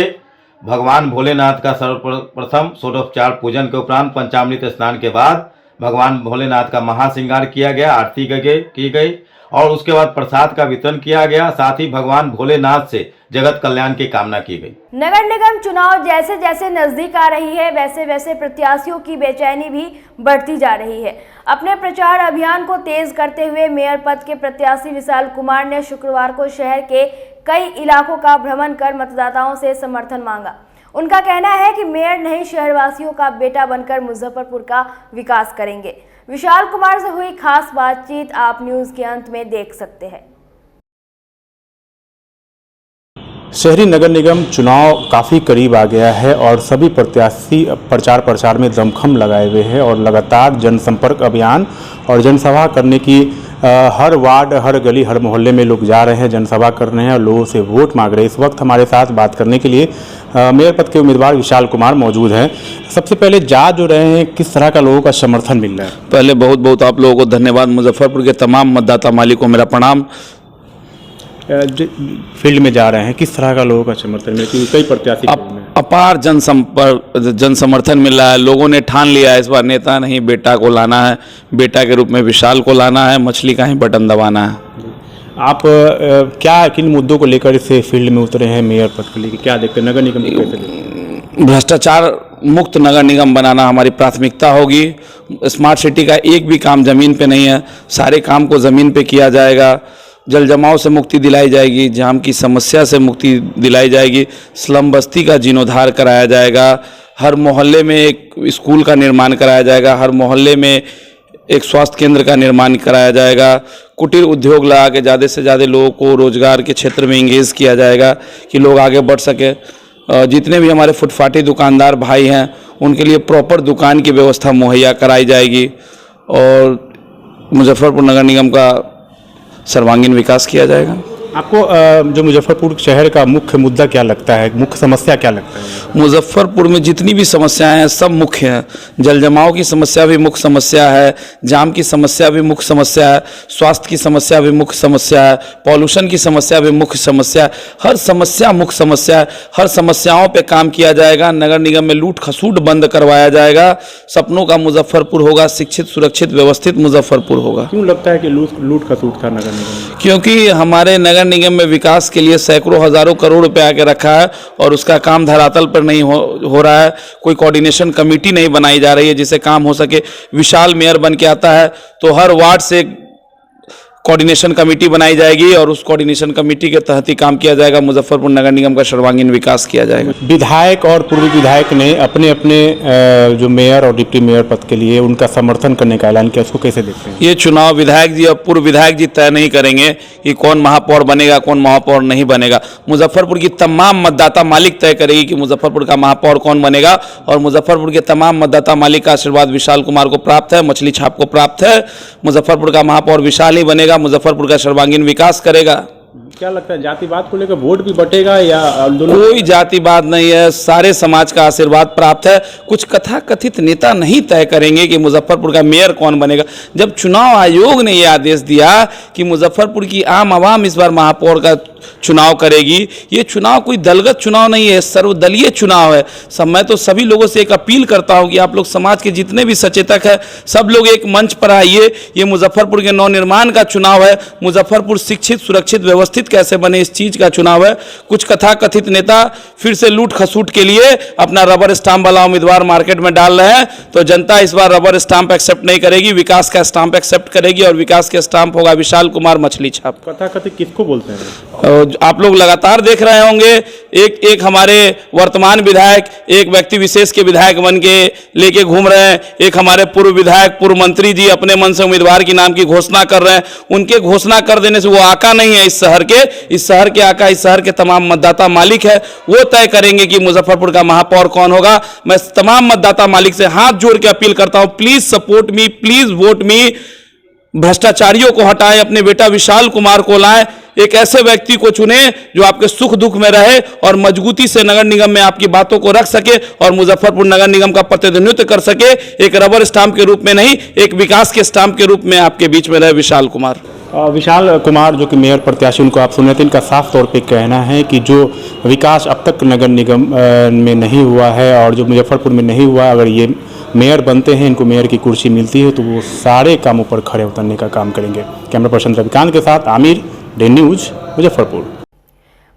भगवान भोलेनाथ का सर्वप्रथम षोडशोपचार पूजन के उपरांत पंचामृत स्नान के बाद भगवान भोलेनाथ का महाश्रृंगार किया गया, आरती की गई और उसके बाद प्रसाद का वितरण किया गया। साथ ही भगवान भोलेनाथ से जगत कल्याण की कामना की गई। नगर निगम चुनाव जैसे जैसे नजदीक आ रही है वैसे वैसे प्रत्याशियों की बेचैनी भी बढ़ती जा रही है। अपने प्रचार अभियान को तेज करते हुए मेयर पद के प्रत्याशी विशाल कुमार ने शुक्रवार को शहर के कई इलाकों का भ्रमण कर मतदाताओं से समर्थन मांगा। उनका कहना है कि मेयर नहीं, शहरवासियों का बेटा बनकर मुजफ्फरपुर का विकास करेंगे। विशाल कुमार से हुई खास बातचीत आप न्यूज के अंत में देख सकते हैं। शहरी नगर निगम चुनाव काफ़ी करीब आ गया है और सभी प्रत्याशी प्रचार में दमखम लगाए हुए हैं और लगातार जनसंपर्क अभियान और जनसभा करने की हर वार्ड, हर गली, हर मोहल्ले में लोग जा रहे हैं, जनसभा कर रहे हैं और लोगों से वोट मांग रहे हैं। इस वक्त हमारे साथ बात करने के लिए मेयर पद के उम्मीदवार विशाल कुमार मौजूद हैं। सबसे पहले जा जो रहे हैं, किस तरह का लोगों का समर्थन मिल रहा है? पहले बहुत बहुत आप लोगों को धन्यवाद। मुजफ्फरपुर के तमाम मतदाता मालिक को मेरा प्रणाम। फील्ड में जा रहे हैं, किस तरह का लोगों का समर्थन मिल रहा है? कई प्रत्याशी अपार जन समर्थन मिल रहा है। लोगों ने ठान लिया है इस बार नेता नहीं बेटा को लाना है, बेटा के रूप में विशाल को लाना है, मछली का ही बटन दबाना है। आप क्या किन मुद्दों को लेकर इस फील्ड में उतरे हैं मेयर पद के लिए? क्या देखते हैं नगर निगम को कैसे देखते हैं? भ्रष्टाचार मुक्त नगर निगम बनाना हमारी प्राथमिकता होगी। स्मार्ट सिटी का एक भी काम ज़मीन पे नहीं है, सारे काम को ज़मीन पे किया जाएगा। जल जमाव से मुक्ति दिलाई जाएगी, जाम की समस्या से मुक्ति दिलाई जाएगी, स्लम बस्ती का जीर्णोद्धार कराया जाएगा, हर मोहल्ले में एक स्कूल का निर्माण कराया जाएगा, हर मोहल्ले में एक स्वास्थ्य केंद्र का निर्माण कराया जाएगा, कुटीर उद्योग लगा के ज़्यादा से ज़्यादा लोगों को रोजगार के क्षेत्र में इंगेज किया जाएगा कि लोग आगे बढ़ सके। जितने भी हमारे फुटपाटी दुकानदार भाई हैं उनके लिए प्रॉपर दुकान की व्यवस्था मुहैया कराई जाएगी और मुजफ्फरपुर नगर निगम का सर्वांगीण विकास किया जाएगा। आपको जो मुजफ्फरपुर शहर का मुख्य मुद्दा क्या लगता है, मुख्य समस्या क्या लगता है? मुजफ्फरपुर में जितनी भी समस्याएं हैं सब मुख्य हैं। जल जमाव की समस्या भी मुख्य समस्या है, जाम की समस्या भी मुख्य समस्या है, स्वास्थ्य की समस्या भी मुख्य समस्या है, पॉल्यूशन की समस्या भी मुख्य समस्या है। हर समस्या मुख्य समस्या है, हर समस्याओं पे काम किया जाएगा। नगर निगम में लूट खसूट बंद करवाया जाएगा। सपनों का मुजफ्फरपुर होगा, शिक्षित, सुरक्षित, व्यवस्थित मुजफ्फरपुर होगा। क्यों लगता है कि लूट खसूट था नगर निगम? क्योंकि हमारे नगर निगम में विकास के लिए सैकड़ों हजारों करोड़ रुपए आके रखा है और उसका काम धरातल पर नहीं हो रहा है। कोई कोऑर्डिनेशन कमेटी नहीं बनाई जा रही है जिससे काम हो सके। विशाल मेयर बन के आता है तो हर वार्ड से कोऑर्डिनेशन कमेटी बनाई जाएगी और उस कोऑर्डिनेशन कमेटी के तहत ही काम किया जाएगा। मुजफ्फरपुर नगर निगम का सर्वांगीण विकास किया जाएगा। विधायक और पूर्व विधायक ने अपने अपने जो मेयर और डिप्टी मेयर पद के लिए उनका समर्थन करने का ऐलान किया, उसको कैसे देखते हैं? ये चुनाव विधायक जी और पूर्व विधायक जी तय नहीं करेंगे कि कौन महापौर बनेगा, कौन महापौर नहीं बनेगा। मुजफ्फरपुर की तमाम मतदाता मालिक तय करेगी कि मुजफ्फरपुर का महापौर कौन बनेगा और मुजफ्फरपुर के तमाम मतदाता मालिक का आशीर्वाद विशाल कुमार को प्राप्त है, मछली छाप को प्राप्त है। मुजफ्फरपुर का महापौर विशाल ही बनेगा, मुजफ्फरपुर का सर्वांगीण विकास करेगा। क्या लगता है जातिवाद को लेकर वोट भी बटेगा या कोई जातिवाद नहीं है, सारे समाज का आशीर्वाद प्राप्त है। कुछ कथा कथित नेता नहीं तय करेंगे कि मुजफ्फरपुर का मेयर कौन बनेगा। जब चुनाव आयोग ने यह आदेश दिया कि मुजफ्फरपुर की आम आवाम इस बार महापौर का चुनाव करेगी, ये चुनाव कोई दलगत चुनाव नहीं है, सर्वदलीय चुनाव है। मैं तो सभी लोगों से एक अपील करता हूं कि आप लोग समाज के जितने भी सचेतक हैं सब लोग एक मंच पर आइए। ये मुजफ्फरपुर के नवनिर्माण का चुनाव है। मुजफ्फरपुर शिक्षित, सुरक्षित, व्यवस्थित कैसे बने इस चीज का चुनाव है। कुछ कथा कथित नेता फिर से लूट खसूट के लिए अपना रबर स्टाम्प वाला उम्मीदवार मार्केट में डाल रहे हैं, तो जनता इस बार रबर स्टाम्प एक्सेप्ट नहीं करेगी, विकास का स्टाम्प एक्सेप्ट करेगी और विकास के स्टाम्प होगा विशाल कुमार मछली छाप। कथा कथित किसको बोलते हैं? आप लोग लगातार देख रहे होंगे, एक हमारे वर्तमान विधायक एक व्यक्ति विशेष के विधायक बन के लेके घूम रहे हैं। एक हमारे पूर्व विधायक, पूर्व मंत्री जी अपने मन से उम्मीदवार के नाम की घोषणा कर रहे हैं। उनके घोषणा कर देने से वो आका नहीं है इस शहर के। इस शहर के आका इस शहर के तमाम मतदाता मालिक है, वो तय करेंगे कि मुजफ्फरपुर का महापौर कौन होगा। मैं तमाम मतदाता मालिक से हाथ जोड़ के अपील करता हूं, please support me, please vote me. भ्रष्टाचारियों को हटाएं, अपने बेटा विशाल कुमार को लाएं, एक ऐसे व्यक्ति को चुने जो आपके सुख दुख में रहे और मजबूती से नगर निगम में आपकी बातों को रख सके और मुजफ्फरपुर नगर निगम का प्रतिनिधित्व कर सके। एक रबर स्टाम्प के रूप में नहीं, एक विकास के स्टाम्प के रूप में आपके बीच में रहे विशाल कुमार। विशाल कुमार जो कि मेयर प्रत्याशी, उनको आप सुने थे, इनका साफ तौर पे कहना है कि जो विकास अब तक नगर निगम में नहीं हुआ है और जो मुजफ्फरपुर में नहीं हुआ, अगर ये मेयर बनते हैं, इनको मेयर की कुर्सी मिलती है तो वो सारे कामों पर खड़े उतरने का काम करेंगे। कैमरा पर्सन रविकांत के साथ आमिर, डे न्यूज, मुजफ्फरपुर।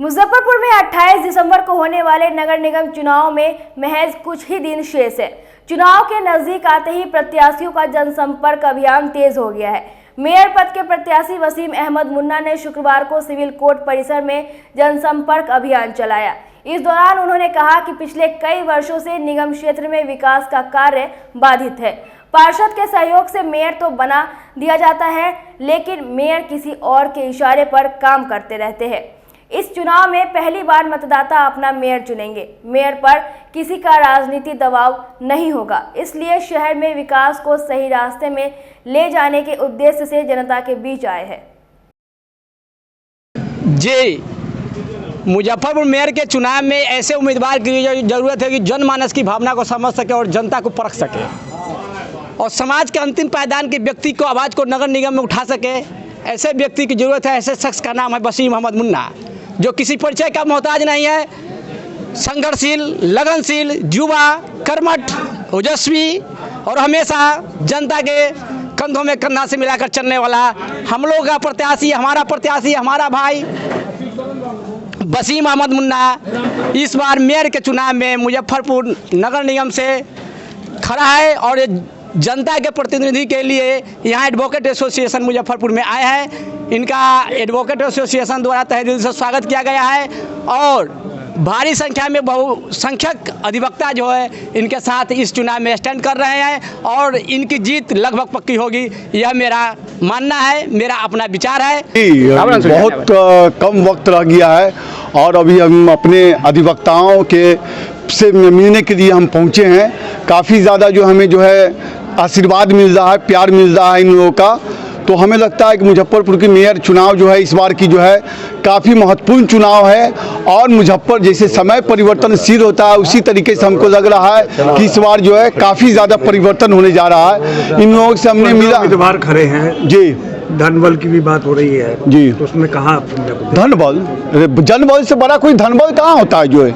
मुजफ्फरपुर में 28 दिसंबर को होने वाले नगर निगम चुनाव में महज कुछ ही दिन शेष है। चुनाव के नजदीक आते ही प्रत्याशियों का जनसंपर्क अभियान तेज हो गया है। मेयर पद के प्रत्याशी वसीम अहमद मुन्ना ने शुक्रवार को सिविल कोर्ट परिसर में जनसंपर्क अभियान चलाया। इस दौरान उन्होंने कहा कि पिछले कई वर्षों से निगम क्षेत्र में विकास का कार्य बाधित है। पार्षद के सहयोग से मेयर तो बना दिया जाता है, लेकिन मेयर किसी और के इशारे पर काम करते रहते हैं। इस चुनाव में पहली बार मतदाता अपना मेयर चुनेंगे। मेयर पर किसी का राजनीति दबाव नहीं होगा, इसलिए शहर में विकास को सही रास्ते में ले जाने के उद्देश्य से जनता के बीच आए हैं। जी, मुजफ्फरपुर मेयर के चुनाव में ऐसे उम्मीदवार की जरूरत है कि जनमानस की भावना को समझ सके और जनता को परख सके और समाज के अंतिम पायदान के व्यक्ति को आवाज़ को नगर निगम में उठा सके। ऐसे व्यक्ति की जरूरत है। ऐसे शख्स का नाम है वसीम अहमद मुन्ना, जो किसी परिचय का मोहताज नहीं है, संघर्षशील, लगनशील, युवा, कर्मठ, ओजस्वी और हमेशा जनता के कंधों में कंधा से मिलाकर चलने वाला हम लोग का प्रत्याशी, हमारा प्रत्याशी, हमारा भाई वसीम अहमद मुन्ना इस बार मेयर के चुनाव में मुजफ्फरपुर नगर निगम से खड़ा है और जनता के प्रतिनिधि के लिए यहाँ एडवोकेट एसोसिएशन मुजफ्फरपुर में आए हैं। इनका एडवोकेट एसोसिएशन द्वारा तहे दिल से स्वागत किया गया है और भारी संख्या में बहुसंख्यक अधिवक्ता जो है इनके साथ इस चुनाव में स्टैंड कर रहे हैं और इनकी जीत लगभग पक्की होगी, यह मेरा मानना है, मेरा अपना विचार है। बहुत कम वक्त रह गया है और अभी हम अपने अधिवक्ताओं के से मिलने के लिए हम पहुँचे हैं। काफ़ी ज़्यादा जो हमें जो है आशीर्वाद मिल रहा है, प्यार मिल रहा है इन लोगों का। तो हमें लगता है कि मुजफ्फरपुर की मेयर चुनाव जो है इस बार की जो है काफ़ी महत्वपूर्ण चुनाव है और मुजफ्फर जैसे समय परिवर्तनशील होता है उसी तरीके से हमको लग रहा है कि इस बार जो है काफ़ी ज़्यादा परिवर्तन होने जा रहा है। इन लोगों से हमने मिला, उम्मीदवार खड़े हैं जी, धनबल की भी बात हो रही है जी, तो उसमें कहा धनबल, जनबल से बड़ा कोई धनबल कहाँ होता है। जो है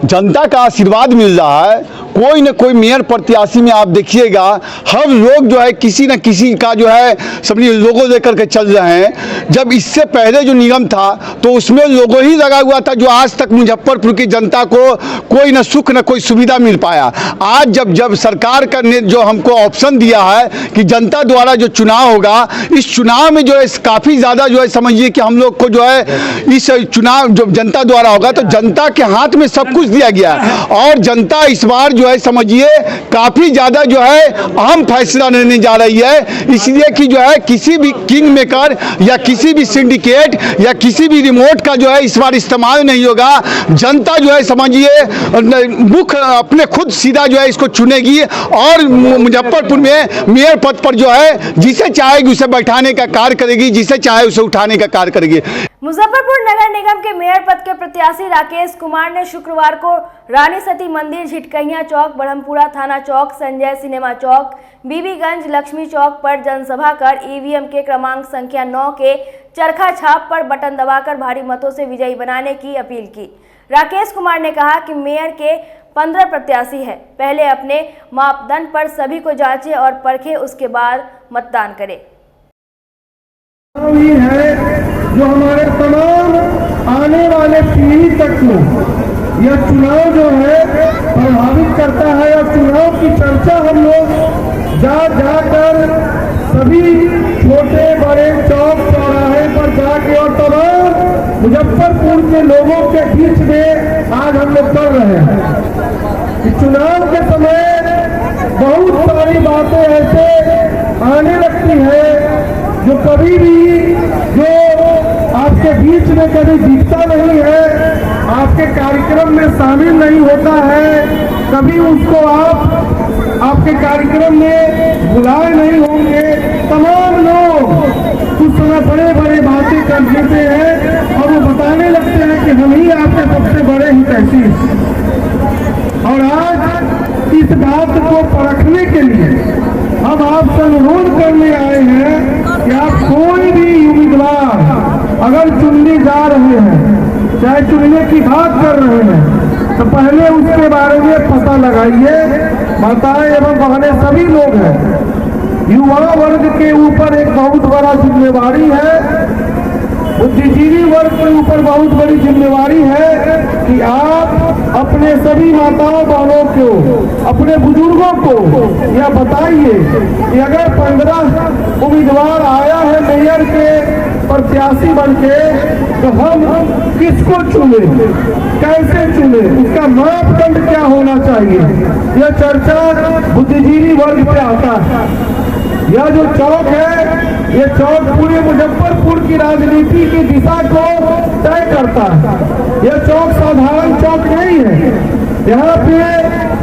जनता का आशीर्वाद मिल रहा है। कोई न कोई मेयर प्रत्याशी में आप देखिएगा हम लोग जो है किसी न किसी का जो है सभी लोगों लेकर के चल रहे हैं। जब इससे पहले जो निगम था तो उसमें लोगों ही लगा हुआ था, जो आज तक मुजफ्फरपुर की जनता को कोई न सुख न कोई सुविधा मिल पाया। आज जब सरकार का ने जो हमको ऑप्शन दिया है कि जनता द्वारा जो चुनाव होगा, इस चुनाव में जो है काफ़ी ज़्यादा जो है समझिए कि हम लोग को जो है इस चुनाव जो जनता द्वारा होगा तो जनता के हाथ में सब कुछ दिया गया और जनता इस बार जो है समझिए काफी ज्यादा जो है अहम फैसला लेने जा रही है। इसलिए कि जो है किसी भी किंग मेकर या किसी भी सिंडिकेट या किसी भी रिमोट का जो है इस बार इस्तेमाल नहीं होगा। जनता जो है समझिए मुख्य अपने खुद सीधा जो है इसको चुनेगी और मुजफ्फरपुर में मेयर पद पर जो है जिसे चाहेगी उसे बैठाने का कार्य करेगी, जिसे चाहे उसे उठाने का कार्य करेगी। मुजफ्फरपुर नगर निगम के मेयर पद के प्रत्याशी राकेश कुमार ने शुक्रवार को रानी सती मंदिर, झिटकैया चौक, ब्रह्मपुरा थाना चौक, संजय सिनेमा चौक, बीबीगंज, लक्ष्मी चौक पर जनसभा कर ईवीएम के क्रमांक संख्या 9 के चरखा छाप पर बटन दबाकर भारी मतों से विजयी बनाने की अपील की। राकेश कुमार ने कहा कि मेयर के 15 प्रत्याशी हैं, पहले अपने मापदंड पर सभी को जांचे और परखे, उसके बाद मतदान करें। जो हमारे तमाम आने वाले पीढ़ी तक को यह चुनाव जो है प्रभावित करता है और चुनाव की चर्चा हम लोग जाकर सभी छोटे बड़े चौक चौराहे पर जाके और तमाम मुजफ्फरपुर के लोगों के बीच में आज हम लोग कर रहे हैं कि चुनाव के समय बहुत सारी बातें ऐसे आने लगती है जो कभी भी जो आपके बीच में कभी दिखता नहीं है, आपके कार्यक्रम में शामिल नहीं होता है, कभी उसको आप आपके कार्यक्रम में बुलाए नहीं होंगे। तमाम लोग कुछ समय बड़े बड़े बातें कर देते हैं और वो बताने लगते हैं कि हम ही आपके सबसे बड़े हितैषी हैं। और आज इस बात को परखने के लिए हम आपसे अनुरोध करने आए हैं कि आप कोई भी उम्मीदवार अगर चुनने जा रहे हैं, चाहे चुनने की बात कर रहे हैं, तो पहले उसके बारे में पता लगाइए। माताएं एवं बहनें सभी लोग हैं, युवा वर्ग के ऊपर एक बहुत बड़ा जिम्मेवारी है, बुद्धिजीवी वर्ग के ऊपर बहुत बड़ी जिम्मेवारी है कि आप अपने सभी माताओं बहनों को, अपने बुजुर्गों को यह बताइए कि अगर 15 उम्मीदवार आया है मेयर के प्रत्याशी बनके तो हम किसको चुने, कैसे चुने, उसका मापदंड क्या होना चाहिए। यह चर्चा बुद्धिजीवी वर्ग पे आता है। यह जो चौक है ये चौक पूरे मुजफ्फरपुर की राजनीति की दिशा को तय करता है। ये चौक साधारण चौक नहीं है। यहाँ पे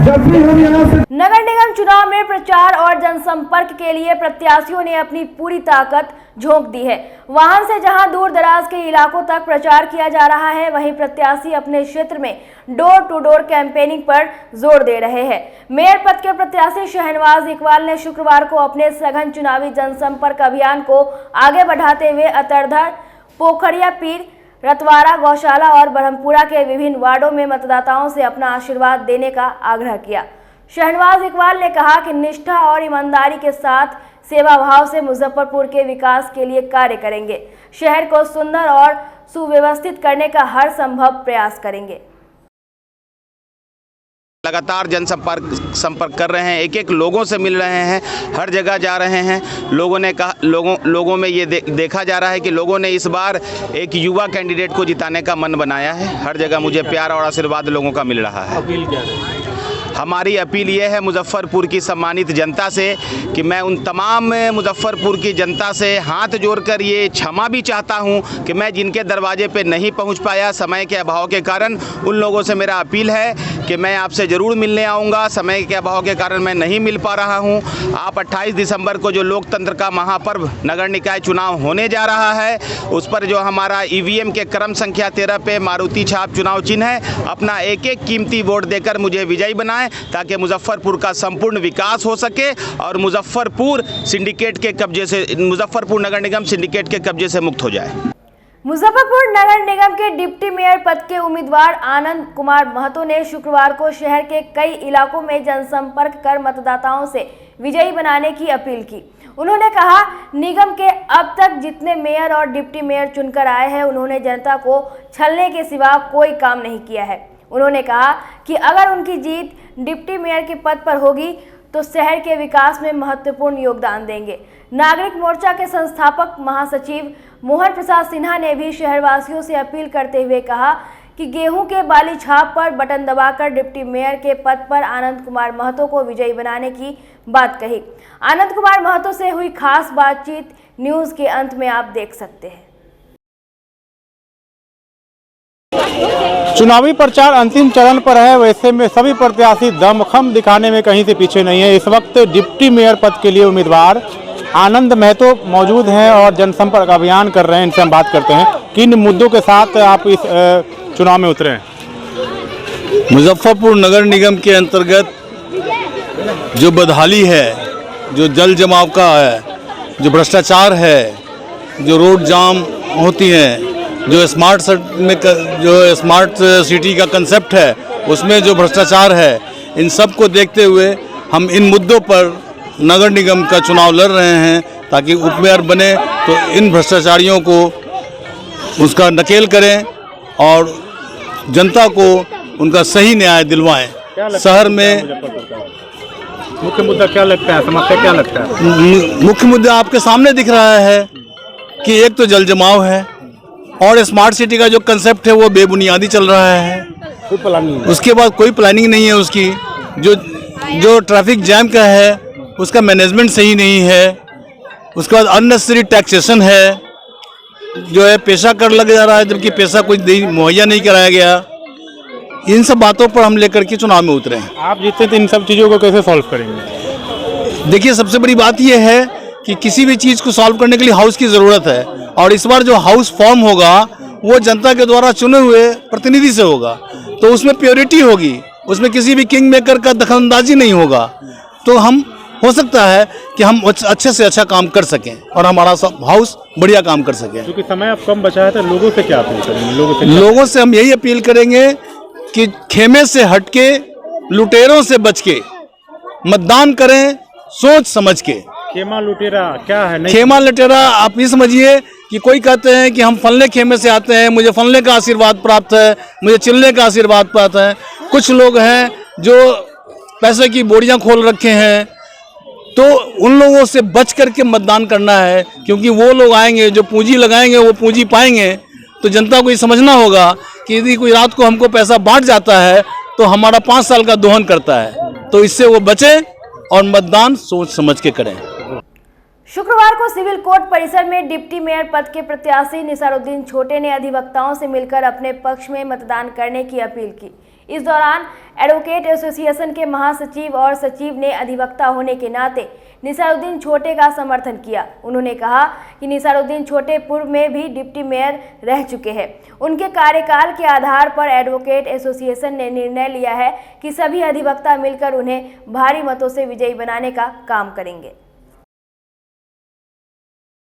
जब भी हम यहाँ से नगर निगम चुनाव में प्रचार और जनसंपर्क के लिए प्रत्याशियों ने अपनी पूरी ताकत झोंक दी है। वाहन से जहां दूर दराज के इलाकों तक प्रचार किया जा रहा है, वहीं प्रत्याशी अपने क्षेत्र में डोर टू डोर कैंपेनिंग पर जोर दे रहे हैं। मेयर पद के प्रत्याशी शहनवाज इकबाल ने शुक्रवार को अपने सघन चुनावी जनसंपर्क अभियान को आगे बढ़ाते हुए अतरधर, पोखरिया पीर, रतवारा, गौशाला और ब्रह्मपुरा के विभिन्न वार्डों में मतदाताओं से अपना आशीर्वाद देने का आग्रह किया। शहनवाज इकबाल ने कहा कि निष्ठा और ईमानदारी के साथ सेवा भाव से मुजफ्फरपुर के विकास के लिए कार्य करेंगे। शहर को सुंदर और सुव्यवस्थित करने का हर संभव प्रयास करेंगे। लगातार संपर्क कर रहे हैं, एक एक लोगों से मिल रहे हैं, हर जगह जा रहे हैं। लोगों में ये देखा जा रहा है कि लोगों ने इस बार एक युवा कैंडिडेट को जिताने का मन बनाया है। हर जगह मुझे प्यार और आशीर्वाद लोगों का मिल रहा है। अपील क्या है? हमारी अपील ये है मुजफ्फरपुर की सम्मानित जनता से कि मैं उन तमाम मुजफ्फरपुर की जनता से हाथ जोड़कर ये क्षमा भी चाहता हूं कि मैं जिनके दरवाजे पे नहीं पहुंच पाया समय के अभाव के कारण, उन लोगों से मेरा अपील है कि मैं आपसे ज़रूर मिलने आऊँगा। समय के अभाव के कारण मैं नहीं मिल पा रहा हूँ। आप 28 दिसंबर को जो लोकतंत्र का महापर्व नगर निकाय चुनाव होने जा रहा है, उस पर जो हमारा ईवीएम के क्रम संख्या 13 पे मारुति छाप चुनाव चिन्ह है, अपना एक एक कीमती वोट देकर मुझे विजयी बनाएं ताकि मुजफ्फरपुर का संपूर्ण विकास हो सके और मुजफ्फरपुर सिंडिकेट के कब्जे से, मुजफ्फरपुर नगर निगम सिंडिकेट के कब्जे से मुक्त हो जाए। मुजफ्फरपुर नगर निगम के डिप्टी मेयर पद के उम्मीदवार आनंद कुमार महतो ने शुक्रवार को शहर के कई इलाकों में जनसंपर्क कर मतदाताओं से विजयी बनाने की अपील की। उन्होंने कहा, निगम के अब तक जितने मेयर और डिप्टी मेयर चुनकर आए हैं, उन्होंने जनता को छलने के सिवा कोई काम नहीं किया है। उन्होंने कहा कि अगर उनकी जीत डिप्टी मेयर के पद पर होगी तो शहर के विकास में महत्वपूर्ण योगदान देंगे। नागरिक मोर्चा के संस्थापक महासचिव मोहन प्रसाद सिन्हा ने भी शहरवासियों से अपील करते हुए कहा कि गेहूं के बाली छाप पर बटन दबाकर डिप्टी मेयर के पद पर आनंद कुमार महतो को विजयी बनाने की बात कही। आनंद कुमार महतो से हुई खास बातचीत न्यूज़ के अंत में आप देख सकते हैं। चुनावी प्रचार अंतिम चरण पर है, वैसे में सभी प्रत्याशी दमखम दिखाने में कहीं से पीछे नहीं है। इस वक्त डिप्टी मेयर पद के लिए उम्मीदवार आनंद महतो मौजूद हैं और जनसंपर्क अभियान कर रहे हैं। इनसे हम बात करते हैं, किन मुद्दों के साथ आप इस चुनाव में उतरे हैं? मुजफ्फरपुर नगर निगम के अंतर्गत जो बदहाली है, जो जल जमाव का है, जो भ्रष्टाचार है, जो रोड जाम होती हैं, जो स्मार्ट सिटी का कंसेप्ट है उसमें जो भ्रष्टाचार है, इन सब को देखते हुए हम इन मुद्दों पर नगर निगम का चुनाव लड़ रहे हैं ताकि उप मेयर बने तो इन भ्रष्टाचारियों को उसका नकेल करें और जनता को उनका सही न्याय दिलवाएं। शहर में मुख्य मुद्दा क्या लगता है, समस्या क्या लगता है? मुख्य मुद्दा आपके सामने दिख रहा है कि एक तो जल जमाव है और स्मार्ट सिटी का जो कंसेप्ट है वो बेबुनियादी चल रहा है। कोई प्लानिंग, उसके बाद कोई प्लानिंग नहीं है उसकी। जो ट्रैफिक जैम का है उसका मैनेजमेंट सही नहीं है। उसके बाद अननेसेसरी टैक्सेशन है, जो है पैसा कर लग जा रहा है जबकि पैसा कुछ मुहैया नहीं कराया गया। इन सब बातों पर हम लेकर के चुनाव में उतरे हैं। आप जीते तो इन सब चीज़ों को कैसे सॉल्व करेंगे? देखिए, सबसे बड़ी बात यह है कि किसी भी चीज़ को सॉल्व करने के लिए हाउस की ज़रूरत है और इस बार जो हाउस फॉर्म होगा वो जनता के द्वारा चुने हुए प्रतिनिधि से होगा, तो उसमें प्योरिटी होगी, उसमें किसी भी किंग मेकर का दखलंदाजी नहीं होगा। तो हम हो सकता है कि हम अच्छे से अच्छा काम कर सकें और हमारा हाउस बढ़िया काम कर सके। क्योंकि समय अब कम बचा है तो लोगों से क्या अपील करेंगे? लोगों से हम यही अपील करेंगे कि खेमे से हटके, लुटेरों से बच के मतदान करें, सोच समझ के। खेमा लुटेरा क्या है? खेमा लुटेरा आप ये समझिए कि कोई कहते हैं कि हम फलने खेमे से आते हैं, मुझे फलने का आशीर्वाद प्राप्त है, मुझे चिल्ले का आशीर्वाद प्राप्त है। कुछ लोग हैं जो पैसे की बोरियां खोल रखे हैं, तो उन लोगों से बच करके मतदान करना है, क्योंकि वो लोग आएंगे जो पूंजी लगाएंगे वो पूंजी पाएंगे। तो जनता को ये समझना होगा कि यदि कोई रात को हमको पैसा बांट जाता है तो हमारा 5 साल का दोहन करता है, तो इससे वो बचें और मतदान सोच समझ के करें। शुक्रवार को सिविल कोर्ट परिसर में डिप्टी मेयर पद के प्रत्याशी निसारुद्दीन छोटे ने अधिवक्ताओं से मिलकर अपने पक्ष में मतदान करने की अपील की। इस दौरान एडवोकेट एसोसिएशन के महासचिव और सचिव ने अधिवक्ता होने के नाते निसारुद्दीन छोटे का समर्थन किया। उन्होंने कहा कि निसारुद्दीन छोटे पूर्व में भी डिप्टी मेयर रह चुके हैं। उनके कार्यकाल के आधार पर एडवोकेट एसोसिएशन ने निर्णय लिया है कि सभी अधिवक्ता मिलकर उन्हें भारी मतों से विजयी बनाने का काम करेंगे।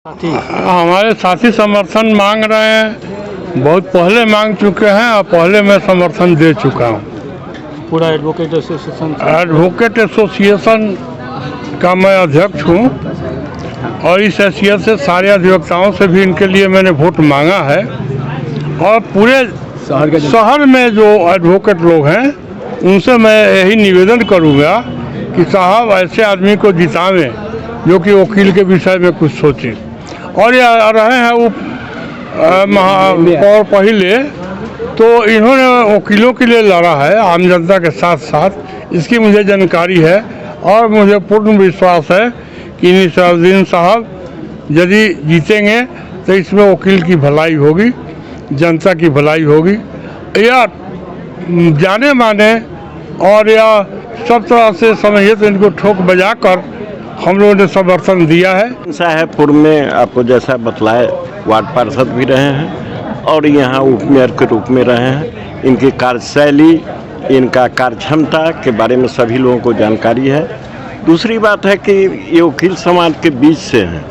हमारे साथी समर्थन मांग रहे हैं, बहुत पहले मांग चुके हैं और पहले मैं समर्थन दे चुका हूँ। पूरा एडवोकेट एसोसिएशन का मैं अध्यक्ष हूँ और इस हैसियत से सारे अधिवक्ताओं से भी इनके लिए मैंने वोट मांगा है और पूरे शहर में जो एडवोकेट लोग हैं उनसे मैं यही निवेदन करूँगा कि साहब ऐसे आदमी को जितावें जो कि वकील के विषय में कुछ सोचे। और ये रहे हैं वो और पहले तो इन्होंने वकीलों के लिए लड़ा है आम जनता के साथ साथ, इसकी मुझे जानकारी है और मुझे पूर्ण विश्वास है कि निसारुद्दीन साहब यदि जीतेंगे तो इसमें वकील की भलाई होगी, जनता की भलाई होगी। या जाने माने और या सब तरह से समझिए तो इनको ठोक बजा कर हम लोगों ने समर्थन दिया है। साहेबपुर में आपको जैसा बतलाए वार्ड पार्षद भी रहे हैं और यहाँ उप मेयर के रूप में रहे हैं। इनकी कार्यशैली, इनका कार्यक्षमता के बारे में सभी लोगों को जानकारी है। दूसरी बात है कि ये वकील समाज के बीच से हैं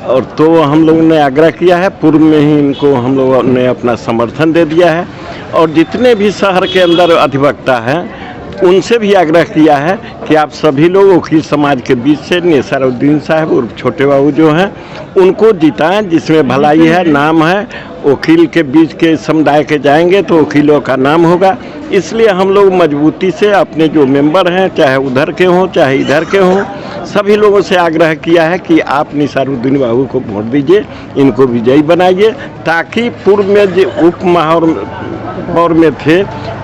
और तो हम लोगों ने आग्रह किया है, पूर्व में ही इनको हम लोगों ने अपना समर्थन दे दिया है और जितने भी शहर के अंदर अधिवक्ता हैं उनसे भी आग्रह किया है कि आप सभी लोग वकील समाज के बीच से निसारुद्दीन साहब और छोटे बाबू जो हैं उनको जिताएं, जिसमें भलाई है, नाम है। वकील के बीच के समुदाय के जाएंगे तो वकीलों का नाम होगा। इसलिए हम लोग मजबूती से अपने जो मेंबर हैं, चाहे उधर के हों चाहे इधर के हों, सभी लोगों से आग्रह किया है कि आप निसारुद्दीन बाबू को वोट दीजिए, इनको विजयी बनाइए ताकि पूर्व में जो उप महापौर में थे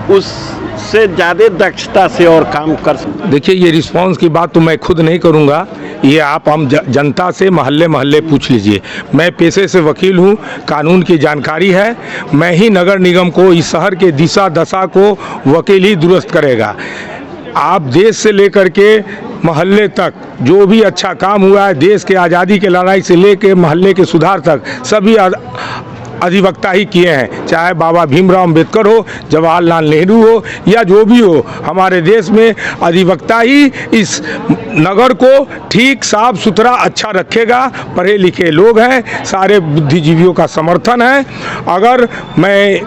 उससे ज़्यादा दक्षता से और काम कर सकते। देखिए, ये रिस्पांस की बात तो मैं खुद नहीं करूंगा, ये आप हम जनता से मोहल्ले मोहल्ले पूछ लीजिए। मैं पेशे से वकील हूँ, कानून की जानकारी है। मैं ही नगर निगम को, इस शहर के दिशा दशा को वकील ही दुरुस्त करेगा। आप देश से लेकर के मोहल्ले तक जो भी अच्छा काम हुआ है, देश के आज़ादी के लड़ाई से लेकर मोहल्ले के सुधार तक सभी अधिवक्ता ही किए हैं। चाहे बाबा भीमराव अम्बेडकर हो, जवाहरलाल नेहरू हो या जो भी हो, हमारे देश में अधिवक्ता ही इस नगर को ठीक साफ सुथरा अच्छा रखेगा। पढ़े लिखे लोग हैं, सारे बुद्धिजीवियों का समर्थन है। अगर मैं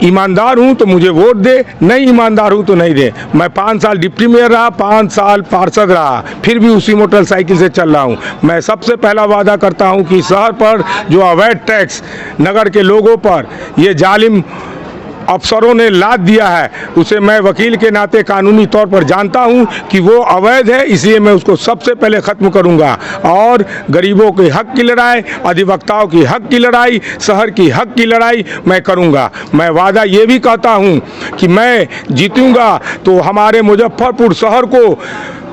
ईमानदार हूँ तो मुझे वोट दे, नहीं ईमानदार हूँ तो नहीं दे। मैं 5 साल डिप्टी मेयर रहा, 5 साल पार्षद रहा, फिर भी उसी मोटरसाइकिल से चल रहा हूँ। मैं सबसे पहला वादा करता हूँ कि शहर पर जो अवैध टैक्स नगर के लोगों पर ये जालिम अफसरों ने लाद दिया है, उसे मैं वकील के नाते कानूनी तौर पर जानता हूं कि वो अवैध है, इसलिए मैं उसको सबसे पहले ख़त्म करूंगा। और गरीबों के हक की लड़ाई, अधिवक्ताओं की हक की लड़ाई, शहर की हक की लड़ाई मैं करूंगा। मैं वादा ये भी कहता हूं कि मैं जीतूंगा तो हमारे मुजफ्फरपुर शहर को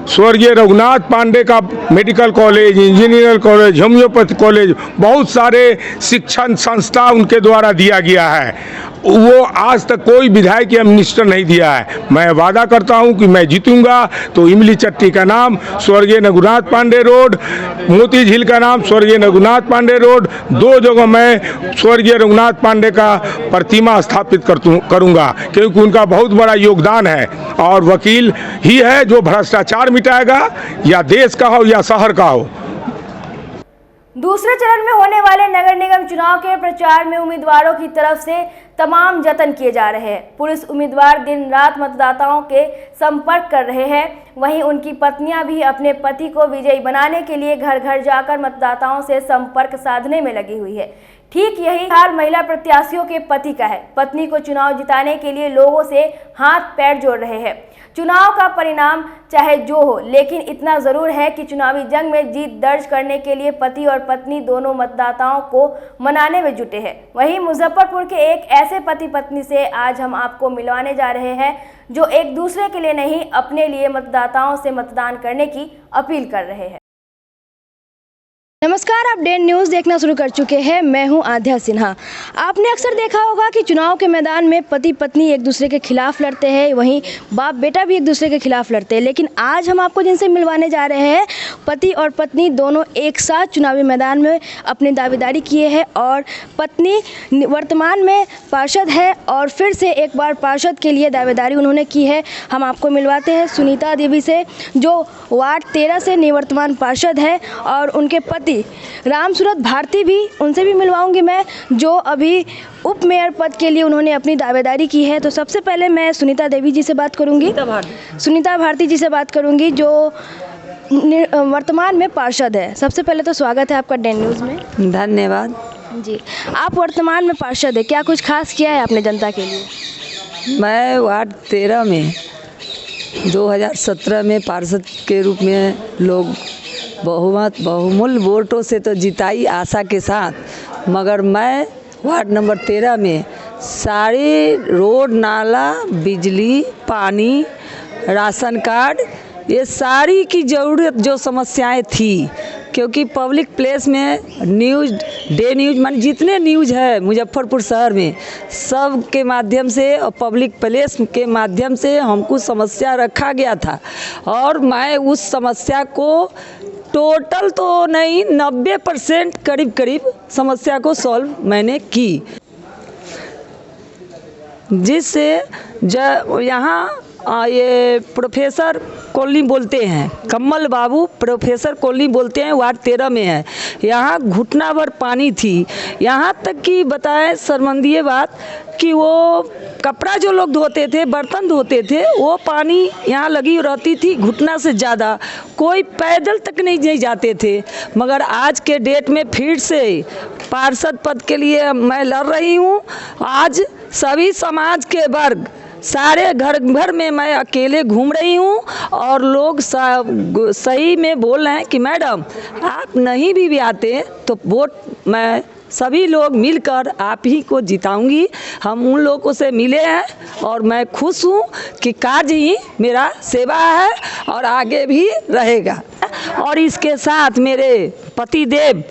स्वर्गीय रघुनाथ पांडे का medical college, engineer college, homeopathy college, बहुत सारे शिक्षण संस्था उनके द्वारा दिया गया है। वो आज तक कोई विधायक या मिनिस्टर नहीं दिया है। मैं वादा करता हूं कि मैं जीतूंगा तो इमली चट्टी का नाम स्वर्गीय रघुनाथ पांडे रोड, मोती झील का नाम स्वर्गीय रघुनाथ पांडे रोड, 2 जगह मैं स्वर्गीय रघुनाथ पांडे का प्रतिमा स्थापित करूंगा, क्योंकि उनका बहुत बड़ा योगदान है। और वकील ही है जो भ्रष्टाचार मिटाएगा, या देश का हो या शहर का हो। दूसरे चरण में होने वाले नगर निगम चुनाव के प्रचार में उम्मीदवारों की तरफ से तमाम जतन किए जा रहे हैं। पुलिस उम्मीदवार दिन रात मतदाताओं के संपर्क कर रहे हैं। वहीं उनकी पत्नियां भी अपने पति को विजयी बनाने के लिए घर घर जाकर मतदाताओं से संपर्क साधने में लगी हुई है। ठीक यही हाल महिला प्रत्याशियों के पति का है। पत्नी को चुनाव जिताने के लिए लोगों से हाथ पैर जोड़ रहे हैं। चुनाव का परिणाम चाहे जो हो, लेकिन इतना जरूर है कि चुनावी जंग में जीत दर्ज करने के लिए पति और पत्नी दोनों मतदाताओं को मनाने में जुटे हैं। वहीं मुजफ्फरपुर के एक ऐसे पति पत्नी से आज हम आपको मिलवाने जा रहे हैं जो एक दूसरे के लिए नहीं, अपने लिए मतदाताओं से मतदान करने की अपील कर रहे हैं। नमस्कार, आप डेन न्यूज़ देखना शुरू कर चुके हैं। मैं हूं आध्या सिन्हा। आपने अक्सर देखा होगा कि चुनाव के मैदान में पति पत्नी एक दूसरे के खिलाफ लड़ते हैं, वहीं बाप बेटा भी एक दूसरे के खिलाफ लड़ते हैं। लेकिन आज हम आपको जिनसे मिलवाने जा रहे हैं, पति और पत्नी दोनों एक साथ चुनावी मैदान में अपनी दावेदारी किए हैं और पत्नी वर्तमान में पार्षद है और फिर से एक बार पार्षद के लिए दावेदारी उन्होंने की है। हम आपको मिलवाते हैं सुनीता देवी से, जो वार्ड 13 से निवर्तमान पार्षद है, और उनके पति रामसूरत भारती भी, उनसे भी मिलवाऊंगी मैं, जो अभी उप मेयर पद के लिए उन्होंने अपनी दावेदारी की है। तो सबसे पहले मैं सुनीता देवी जी से बात करूंगी, सुनीता भारती जी से बात करूंगी, जो वर्तमान में पार्षद है। सबसे पहले तो स्वागत है आपका डेन न्यूज़ में। धन्यवाद जी। आप वर्तमान में पार्षद है, क्या कुछ खास किया है आपने जनता के लिए? मैं वार्ड 13 में 2017 में पार्षद के रूप में लोग बहुमूल्य वोटों से तो जिताई आशा के साथ, मगर मैं वार्ड नंबर 13 में सारे रोड, नाला, बिजली, पानी, राशन कार्ड, ये सारी की ज़रूरत जो समस्याएं थी, क्योंकि पब्लिक प्लेस में न्यूज़, डे न्यूज़, मान जितने न्यूज़ है मुजफ्फरपुर शहर में, सब के माध्यम से और पब्लिक प्लेस के माध्यम से हमको समस्या रखा गया था और मैं उस समस्या को टोटल तो नहीं 90% करीब समस्या को सॉल्व मैंने की, जिससे यहाँ ये प्रोफेसर कॉलोनी बोलते हैं, कमल बाबू प्रोफेसर कॉलोनी बोलते हैं, वार्ड 13 में है। यहाँ घुटना भर पानी थी, यहाँ तक कि बताएं शर्मंदीय बात कि वो कपड़ा जो लोग धोते थे, बर्तन धोते थे, वो पानी यहाँ लगी रहती थी घुटना से ज़्यादा, कोई पैदल तक नहीं जाते थे। मगर आज के डेट में फिर से पार्षद पद के लिए मैं लड़ रही हूँ। आज सभी समाज के वर्ग, सारे घर भर में मैं अकेले घूम रही हूँ और लोग सही में बोल रहे हैं कि मैडम आप नहीं भी आते तो वोट मैं सभी लोग मिलकर आप ही को जिताऊंगी। हम उन लोगों से मिले हैं और मैं खुश हूँ कि कार्य ही मेरा सेवा है और आगे भी रहेगा। और इसके साथ मेरे पतिदेव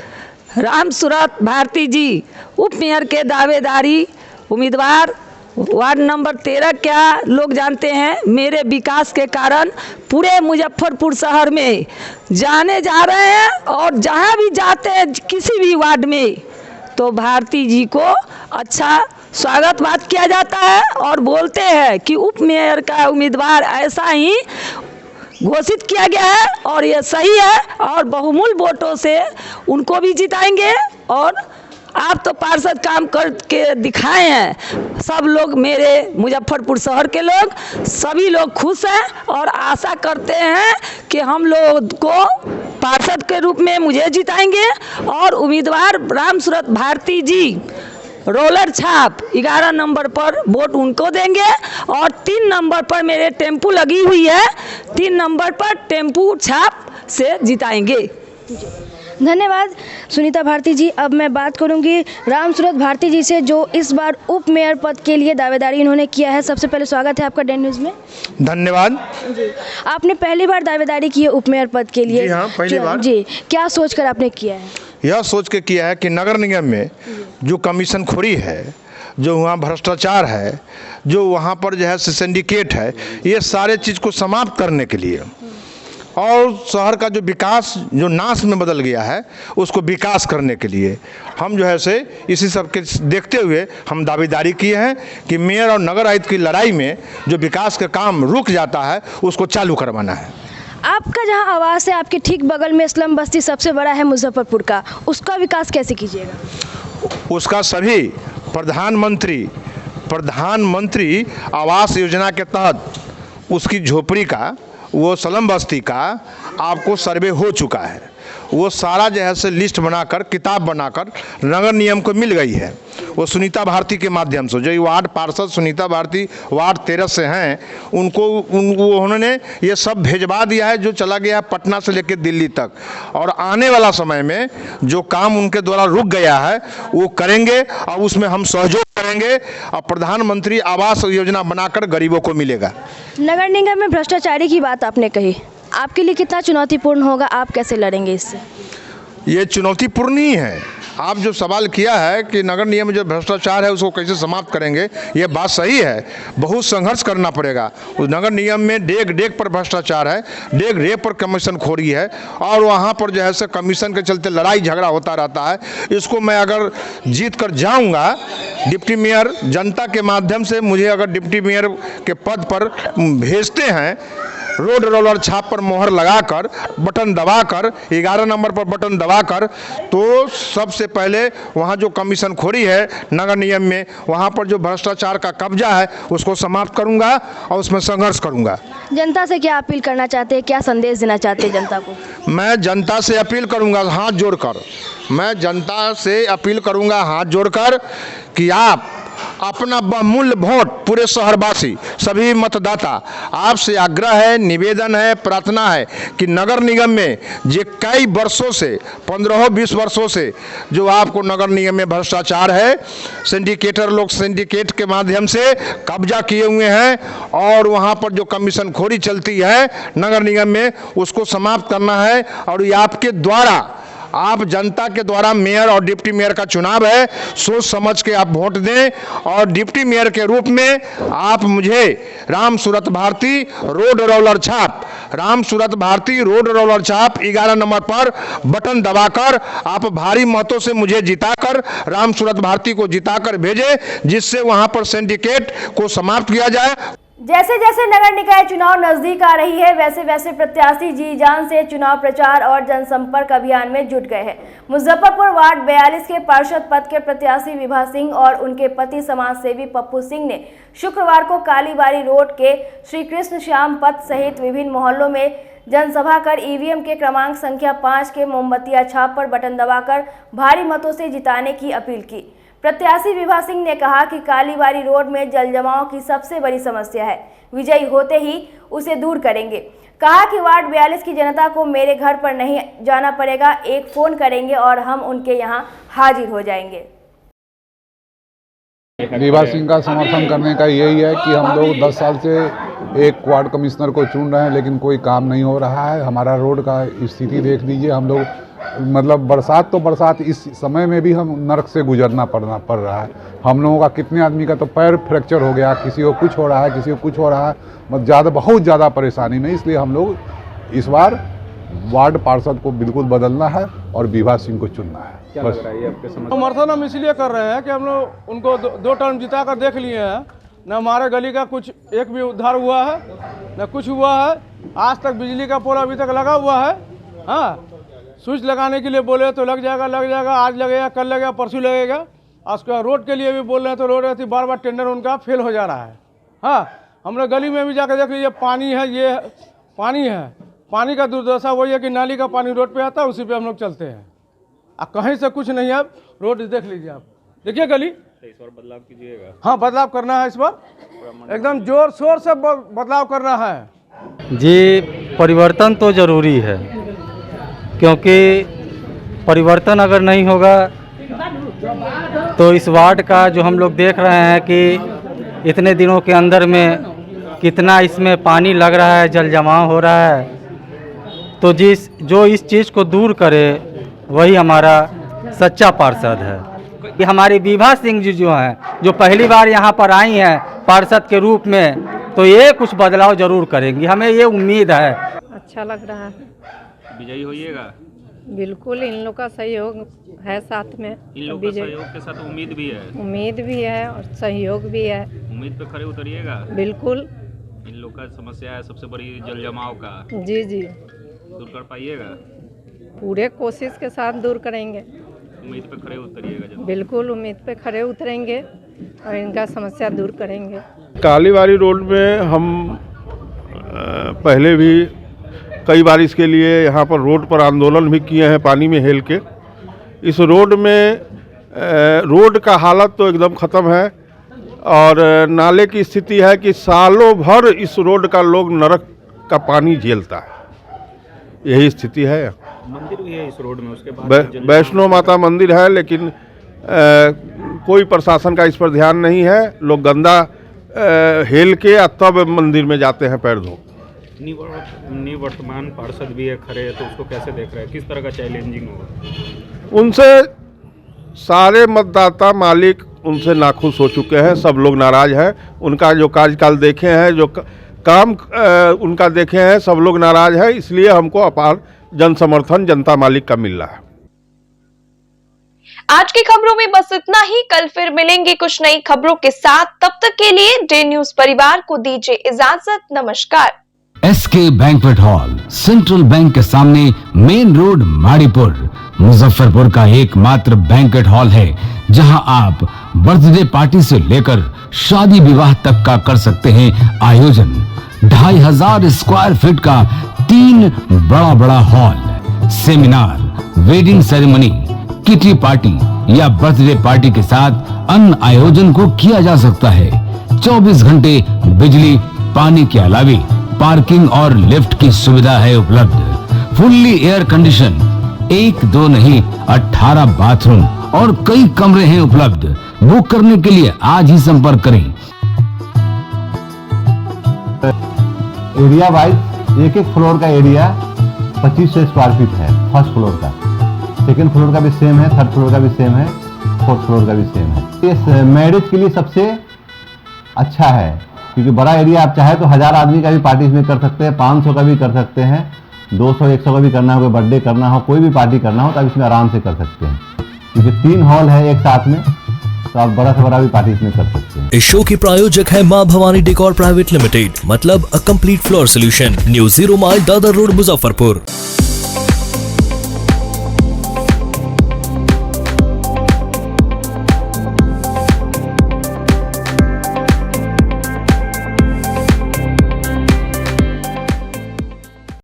रामसूरत भारती जी उप मेयर के दावेदारी उम्मीदवार वार्ड नंबर 13 क्या लोग जानते हैं, मेरे विकास के कारण पूरे मुजफ्फरपुर शहर में जाने जा रहे हैं और जहां भी जाते हैं किसी भी वार्ड में तो भारती जी को अच्छा स्वागत बात किया जाता है और बोलते हैं कि उप मेयर का उम्मीदवार ऐसा ही घोषित किया गया है और ये सही है और बहुमूल्य वोटों से उनको भी जिताएंगे। और आप तो पार्षद काम करके दिखाए हैं। सब लोग, मेरे मुजफ्फरपुर शहर के लोग, सभी लोग खुश हैं और आशा करते हैं कि हम लोग को पार्षद के रूप में मुझे जिताएंगे और उम्मीदवार रामसूरत भारती जी रोलर छाप 11 नंबर पर वोट उनको देंगे और 3 नंबर पर मेरे टेम्पू लगी हुई है, 3 नंबर पर टेम्पू छाप से जिताएंगे। धन्यवाद सुनीता भारती जी। अब मैं बात करूंगी रामसूरत भारती जी से, जो इस बार उप मेयर पद के लिए दावेदारी इन्होंने किया है। सबसे पहले स्वागत है आपका डेन न्यूज़ में। धन्यवाद जी। आपने पहली बार दावेदारी की है उप मेयर पद के लिए? जी हाँ, पहली बार। जी, क्या सोचकर आपने किया है? यह सोच के किया है कि नगर निगम में जो कमीशन खोरी है, जो वहाँ भ्रष्टाचार है, जो वहाँ पर जो है सिंडिकेट है, ये सारे चीज़ को समाप्त करने के लिए और शहर का जो विकास जो नाश में बदल गया है उसको विकास करने के लिए हम जो है से इसी सब के देखते हुए हम दावेदारी किए हैं कि मेयर और नगर आयुक्त की लड़ाई में जो विकास का काम रुक जाता है उसको चालू करवाना है। आपका जहां आवास है, आपके ठीक बगल में स्लम बस्ती सबसे बड़ा है मुजफ्फरपुर का, उसका विकास कैसे कीजिएगा? उसका सभी प्रधानमंत्री आवास योजना के तहत उसकी झोपड़ी का, वो स्लम बस्ती का आपको सर्वे हो चुका है। वो सारा जो है से लिस्ट बनाकर, किताब बनाकर नगर निगम को मिल गई है। वो सुनीता भारती के माध्यम से, जो वार्ड पार्षद सुनीता भारती वार्ड 13 से हैं, उन्होंने ये सब भेजवा दिया है, जो चला गया है पटना से लेकर दिल्ली तक। और आने वाला समय में जो काम उनके द्वारा रुक गया है वो करेंगे और उसमें हम सहयोग करेंगे और प्रधानमंत्री आवास योजना बनाकर गरीबों को मिलेगा। नगर निगम में भ्रष्टाचारी की बात आपने कही, आपके लिए कितना चुनौतीपूर्ण होगा, आप कैसे लड़ेंगे इससे? ये चुनौतीपूर्ण ही है। आप जो सवाल किया है कि नगर निगम में जो भ्रष्टाचार है उसको कैसे समाप्त करेंगे, ये बात सही है। बहुत संघर्ष करना पड़ेगा। उस नगर निगम में डेग डेग पर भ्रष्टाचार है, डेग डेग पर कमीशन खोरी है, और वहाँ पर जो है सो कमीशन के चलते लड़ाई झगड़ा होता रहता है। इसको मैं अगर जीत कर जाऊँगा डिप्टी मेयर, जनता के माध्यम से मुझे अगर डिप्टी मेयर के पद पर भेजते हैं, रोड रोलर छाप पर मोहर लगाकर, बटन दबाकर, 11 नंबर पर बटन दबाकर, तो सबसे पहले वहाँ जो कमीशन खोरी है नगर निगम में, वहाँ पर जो भ्रष्टाचार का कब्जा है उसको समाप्त करूँगा और उसमें संघर्ष करूँगा। जनता से क्या अपील करना चाहते हैं, क्या संदेश देना चाहते हैं जनता को? मैं जनता से अपील करूँगा हाथ जोड़कर, मैं जनता से अपील करूँगा हाथ जोड़कर कि आप अपना बहुमूल्य वोट, पूरे शहरवासी सभी मतदाता, आपसे आग्रह है, निवेदन है, प्रार्थना है कि नगर निगम में जो कई वर्षों से 15-20 वर्षों से जो आपको नगर निगम में भ्रष्टाचार है, सिंडिकेटर लोग सिंडिकेट के माध्यम से कब्जा किए हुए हैं और वहाँ पर जो कमीशन खोरी चलती है नगर निगम में, उसको समाप्त करना है। और ये आपके द्वारा, आप जनता के द्वारा मेयर और डिप्टी मेयर का चुनाव है, सोच समझ के आप वोट दें और डिप्टी मेयर के रूप में आप मुझे राम सूरत भारती रोड रोलर छाप, राम सूरत भारती रोड रोलर छाप 11 नंबर पर बटन दबाकर आप भारी मतों से मुझे जिताकर राम सूरत भारती को जिताकर भेजें, जिससे वहां पर सिंडिकेट को समाप्त किया जाए। जैसे जैसे नगर निकाय चुनाव नजदीक आ रही है, वैसे वैसे प्रत्याशी जी जान से चुनाव प्रचार और जनसंपर्क अभियान में जुट गए हैं। मुजफ्फरपुर वार्ड 42 के पार्षद पद के प्रत्याशी विभा सिंह और उनके पति समाज सेवी पप्पू सिंह ने शुक्रवार को कालीबाड़ी रोड के श्री कृष्ण श्याम पथ सहित विभिन्न मोहल्लों में जनसभा कर ईवीएम के क्रमांक संख्या 5 के मोमबत्तियां छाप पर बटन दबाकर भारी मतों से जिताने की अपील की। प्रत्याशी विभा सिंह ने कहा कि कालीबाड़ी रोड में जल जमाव की सबसे बड़ी समस्या है, विजयी होते ही उसे दूर करेंगे। कहा कि वार्ड 42 की जनता को मेरे घर पर नहीं जाना पड़ेगा, एक फ़ोन करेंगे और हम उनके यहाँ हाजिर हो जाएंगे। विभा सिंह का समर्थन करने का यही है कि हम लोग 10 साल से एक वार्ड कमिश्नर को चुन रहे हैं, लेकिन कोई काम नहीं हो रहा है। हमारा रोड का स्थिति देख लीजिए, हम लोग मतलब बरसात तो बरसात, इस समय में भी हम नरक से गुजरना पड़ रहा है। हम लोगों का कितने आदमी का तो पैर फ्रैक्चर हो गया, किसी को कुछ हो रहा है, किसी को कुछ हो रहा है, मतलब बहुत ज़्यादा परेशानी में। इसलिए हम लोग इस बार वार्ड पार्षद को बिल्कुल बदलना है और विभा सिंह को चुनना है। क्या लग रहा है ये आपके समझ? समर्थन हम इसलिए कर रहे हैं कि हम लोग उनको दो टर्म जिता कर देख लिए हैं, न हमारे गली का कुछ एक भी उद्धार हुआ है, न कुछ हुआ है। आज तक बिजली का पोल अभी तक लगा हुआ है। हाँ, स्विच लगाने के लिए बोले तो लग जाएगा, आज लगेगा, कल लगेगा, परसों लगेगा। उसका रोड के लिए भी बोल रहे हैं तो रोड रहती बार बार टेंडर उनका फेल हो जा रहा है। हाँ, हम लोग गली में भी जाकर देख लीजिए, पानी है, ये पानी है। पानी का दुर्दशा वही है कि नाली का पानी रोड पे आता है, उसी पे हम लोग चलते हैं। अब कहीं से कुछ नहीं है, रोड देख लीजिए, आप देखिए गली। इस बार बदलाव कीजिएगा? हाँ, बदलाव करना है इस बार, एकदम जोर शोर से बदलाव करना है जी। परिवर्तन तो ज़रूरी है, क्योंकि परिवर्तन अगर नहीं होगा तो इस वार्ड का जो हम लोग देख रहे हैं कि इतने दिनों के अंदर में कितना इसमें पानी लग रहा है, जल जमाव हो रहा है, तो जो इस चीज़ को दूर करे वही हमारा सच्चा पार्षद है। कि हमारी विभा सिंह जी जो हैं, जो पहली बार यहाँ पर आई हैं पार्षद के रूप में, तो ये कुछ बदलाव जरूर करेंगी, हमें ये उम्मीद है। अच्छा लग रहा है, विजयी होइएगा? बिल्कुल, इन लोग का सहयोग है साथ में। इन लोग का सहयोग के साथ उम्मीद भी है और सहयोग भी है। उम्मीद पे खरे उतरिएगा? बिल्कुल। इन लोग का समस्या है सबसे बड़ी जल जमाव का, जी जी, दूर कर पाइएगा? पूरे कोशिश के साथ दूर करेंगे। उम्मीद पे खरे उतरिएगा? बिल्कुल, उम्मीद पे खरे उतरेंगे और इनका समस्या दूर करेंगे। कालीबाड़ी रोड में हम पहले भी कई बार इसके लिए यहाँ पर रोड पर आंदोलन भी किए हैं, पानी में हेल के। इस रोड में रोड का हालत तो एकदम ख़त्म है और नाले की स्थिति है कि सालों भर इस रोड का लोग नरक का पानी झेलता है, यही स्थिति है। मंदिर भी है इस रोड में, उसके बाद वैष्णो माता मंदिर है, लेकिन कोई प्रशासन का इस पर ध्यान नहीं है। लोग गंदा हेल के तब मंदिर में जाते हैं पैर धो। निवर्तमान पार्षद भी है खड़े, तो उसको कैसे देख रहे हैं, किस तरह का चैलेंजिंग होगा? उनसे सारे मतदाता मालिक उनसे नाखुश हो चुके हैं, सब लोग नाराज हैं। उनका जो कार्यकाल देखे हैं, जो काम उनका देखे हैं, सब लोग नाराज हैं। इसलिए हमको अपार जन समर्थन जनता मालिक का मिल रहा है। आज की खबरों में बस इतना ही। कल फिर मिलेंगे कुछ नई खबरों के साथ। तब तक के लिए डे न्यूज परिवार को दीजिए इजाजत। नमस्कार। SK banquet hall, central bank के सामने, मेन रोड, माड़ीपुर, मुजफ्फरपुर का एकमात्र बैंक्वेट हॉल है जहां आप बर्थडे पार्टी से लेकर शादी विवाह तक का कर सकते हैं आयोजन। 2500 स्क्वायर फीट का 3 बड़ा hall, seminar, wedding ceremony, kitty party या बर्थडे पार्टी के साथ अन्य आयोजन को किया जा सकता है। 24 घंटे बिजली पानी के अलावे पार्किंग और लिफ्ट की सुविधा है उपलब्ध। फुल्ली एयर कंडीशन, 1 2 नहीं 18 बाथरूम और कई कमरे हैं उपलब्ध। बुक करने के लिए आज ही संपर्क करें। एरिया वाइज एक फ्लोर का एरिया 2500 स्क्वायर फीट है। फर्स्ट फ्लोर का, सेकेंड फ्लोर का भी सेम है, थर्ड फ्लोर का भी सेम है, फोर्थ फ्लोर का भी सेम है। इस मैरिज के लिए सबसे अच्छा है क्योंकि बड़ा एरिया आप चाहे तो 1000 आदमी का भी पार्टी इसमें कर सकते हैं, 500 का भी कर सकते हैं, 200 100 का भी करना हो, कोई बर्थडे करना हो, कोई भी पार्टी करना हो तो आप इसमें आराम से कर सकते हैं। क्योंकि 3 हॉल है एक साथ में, तो आप बड़ा से बड़ा भी पार्टी इसमें कर सकते हैं। इस शो के प्रायोजक है मां भवानी डेकोर प्राइवेट लिमिटेड, मतलब a complete floor solution, new 0 mile Dadar road, Muzaffarpur.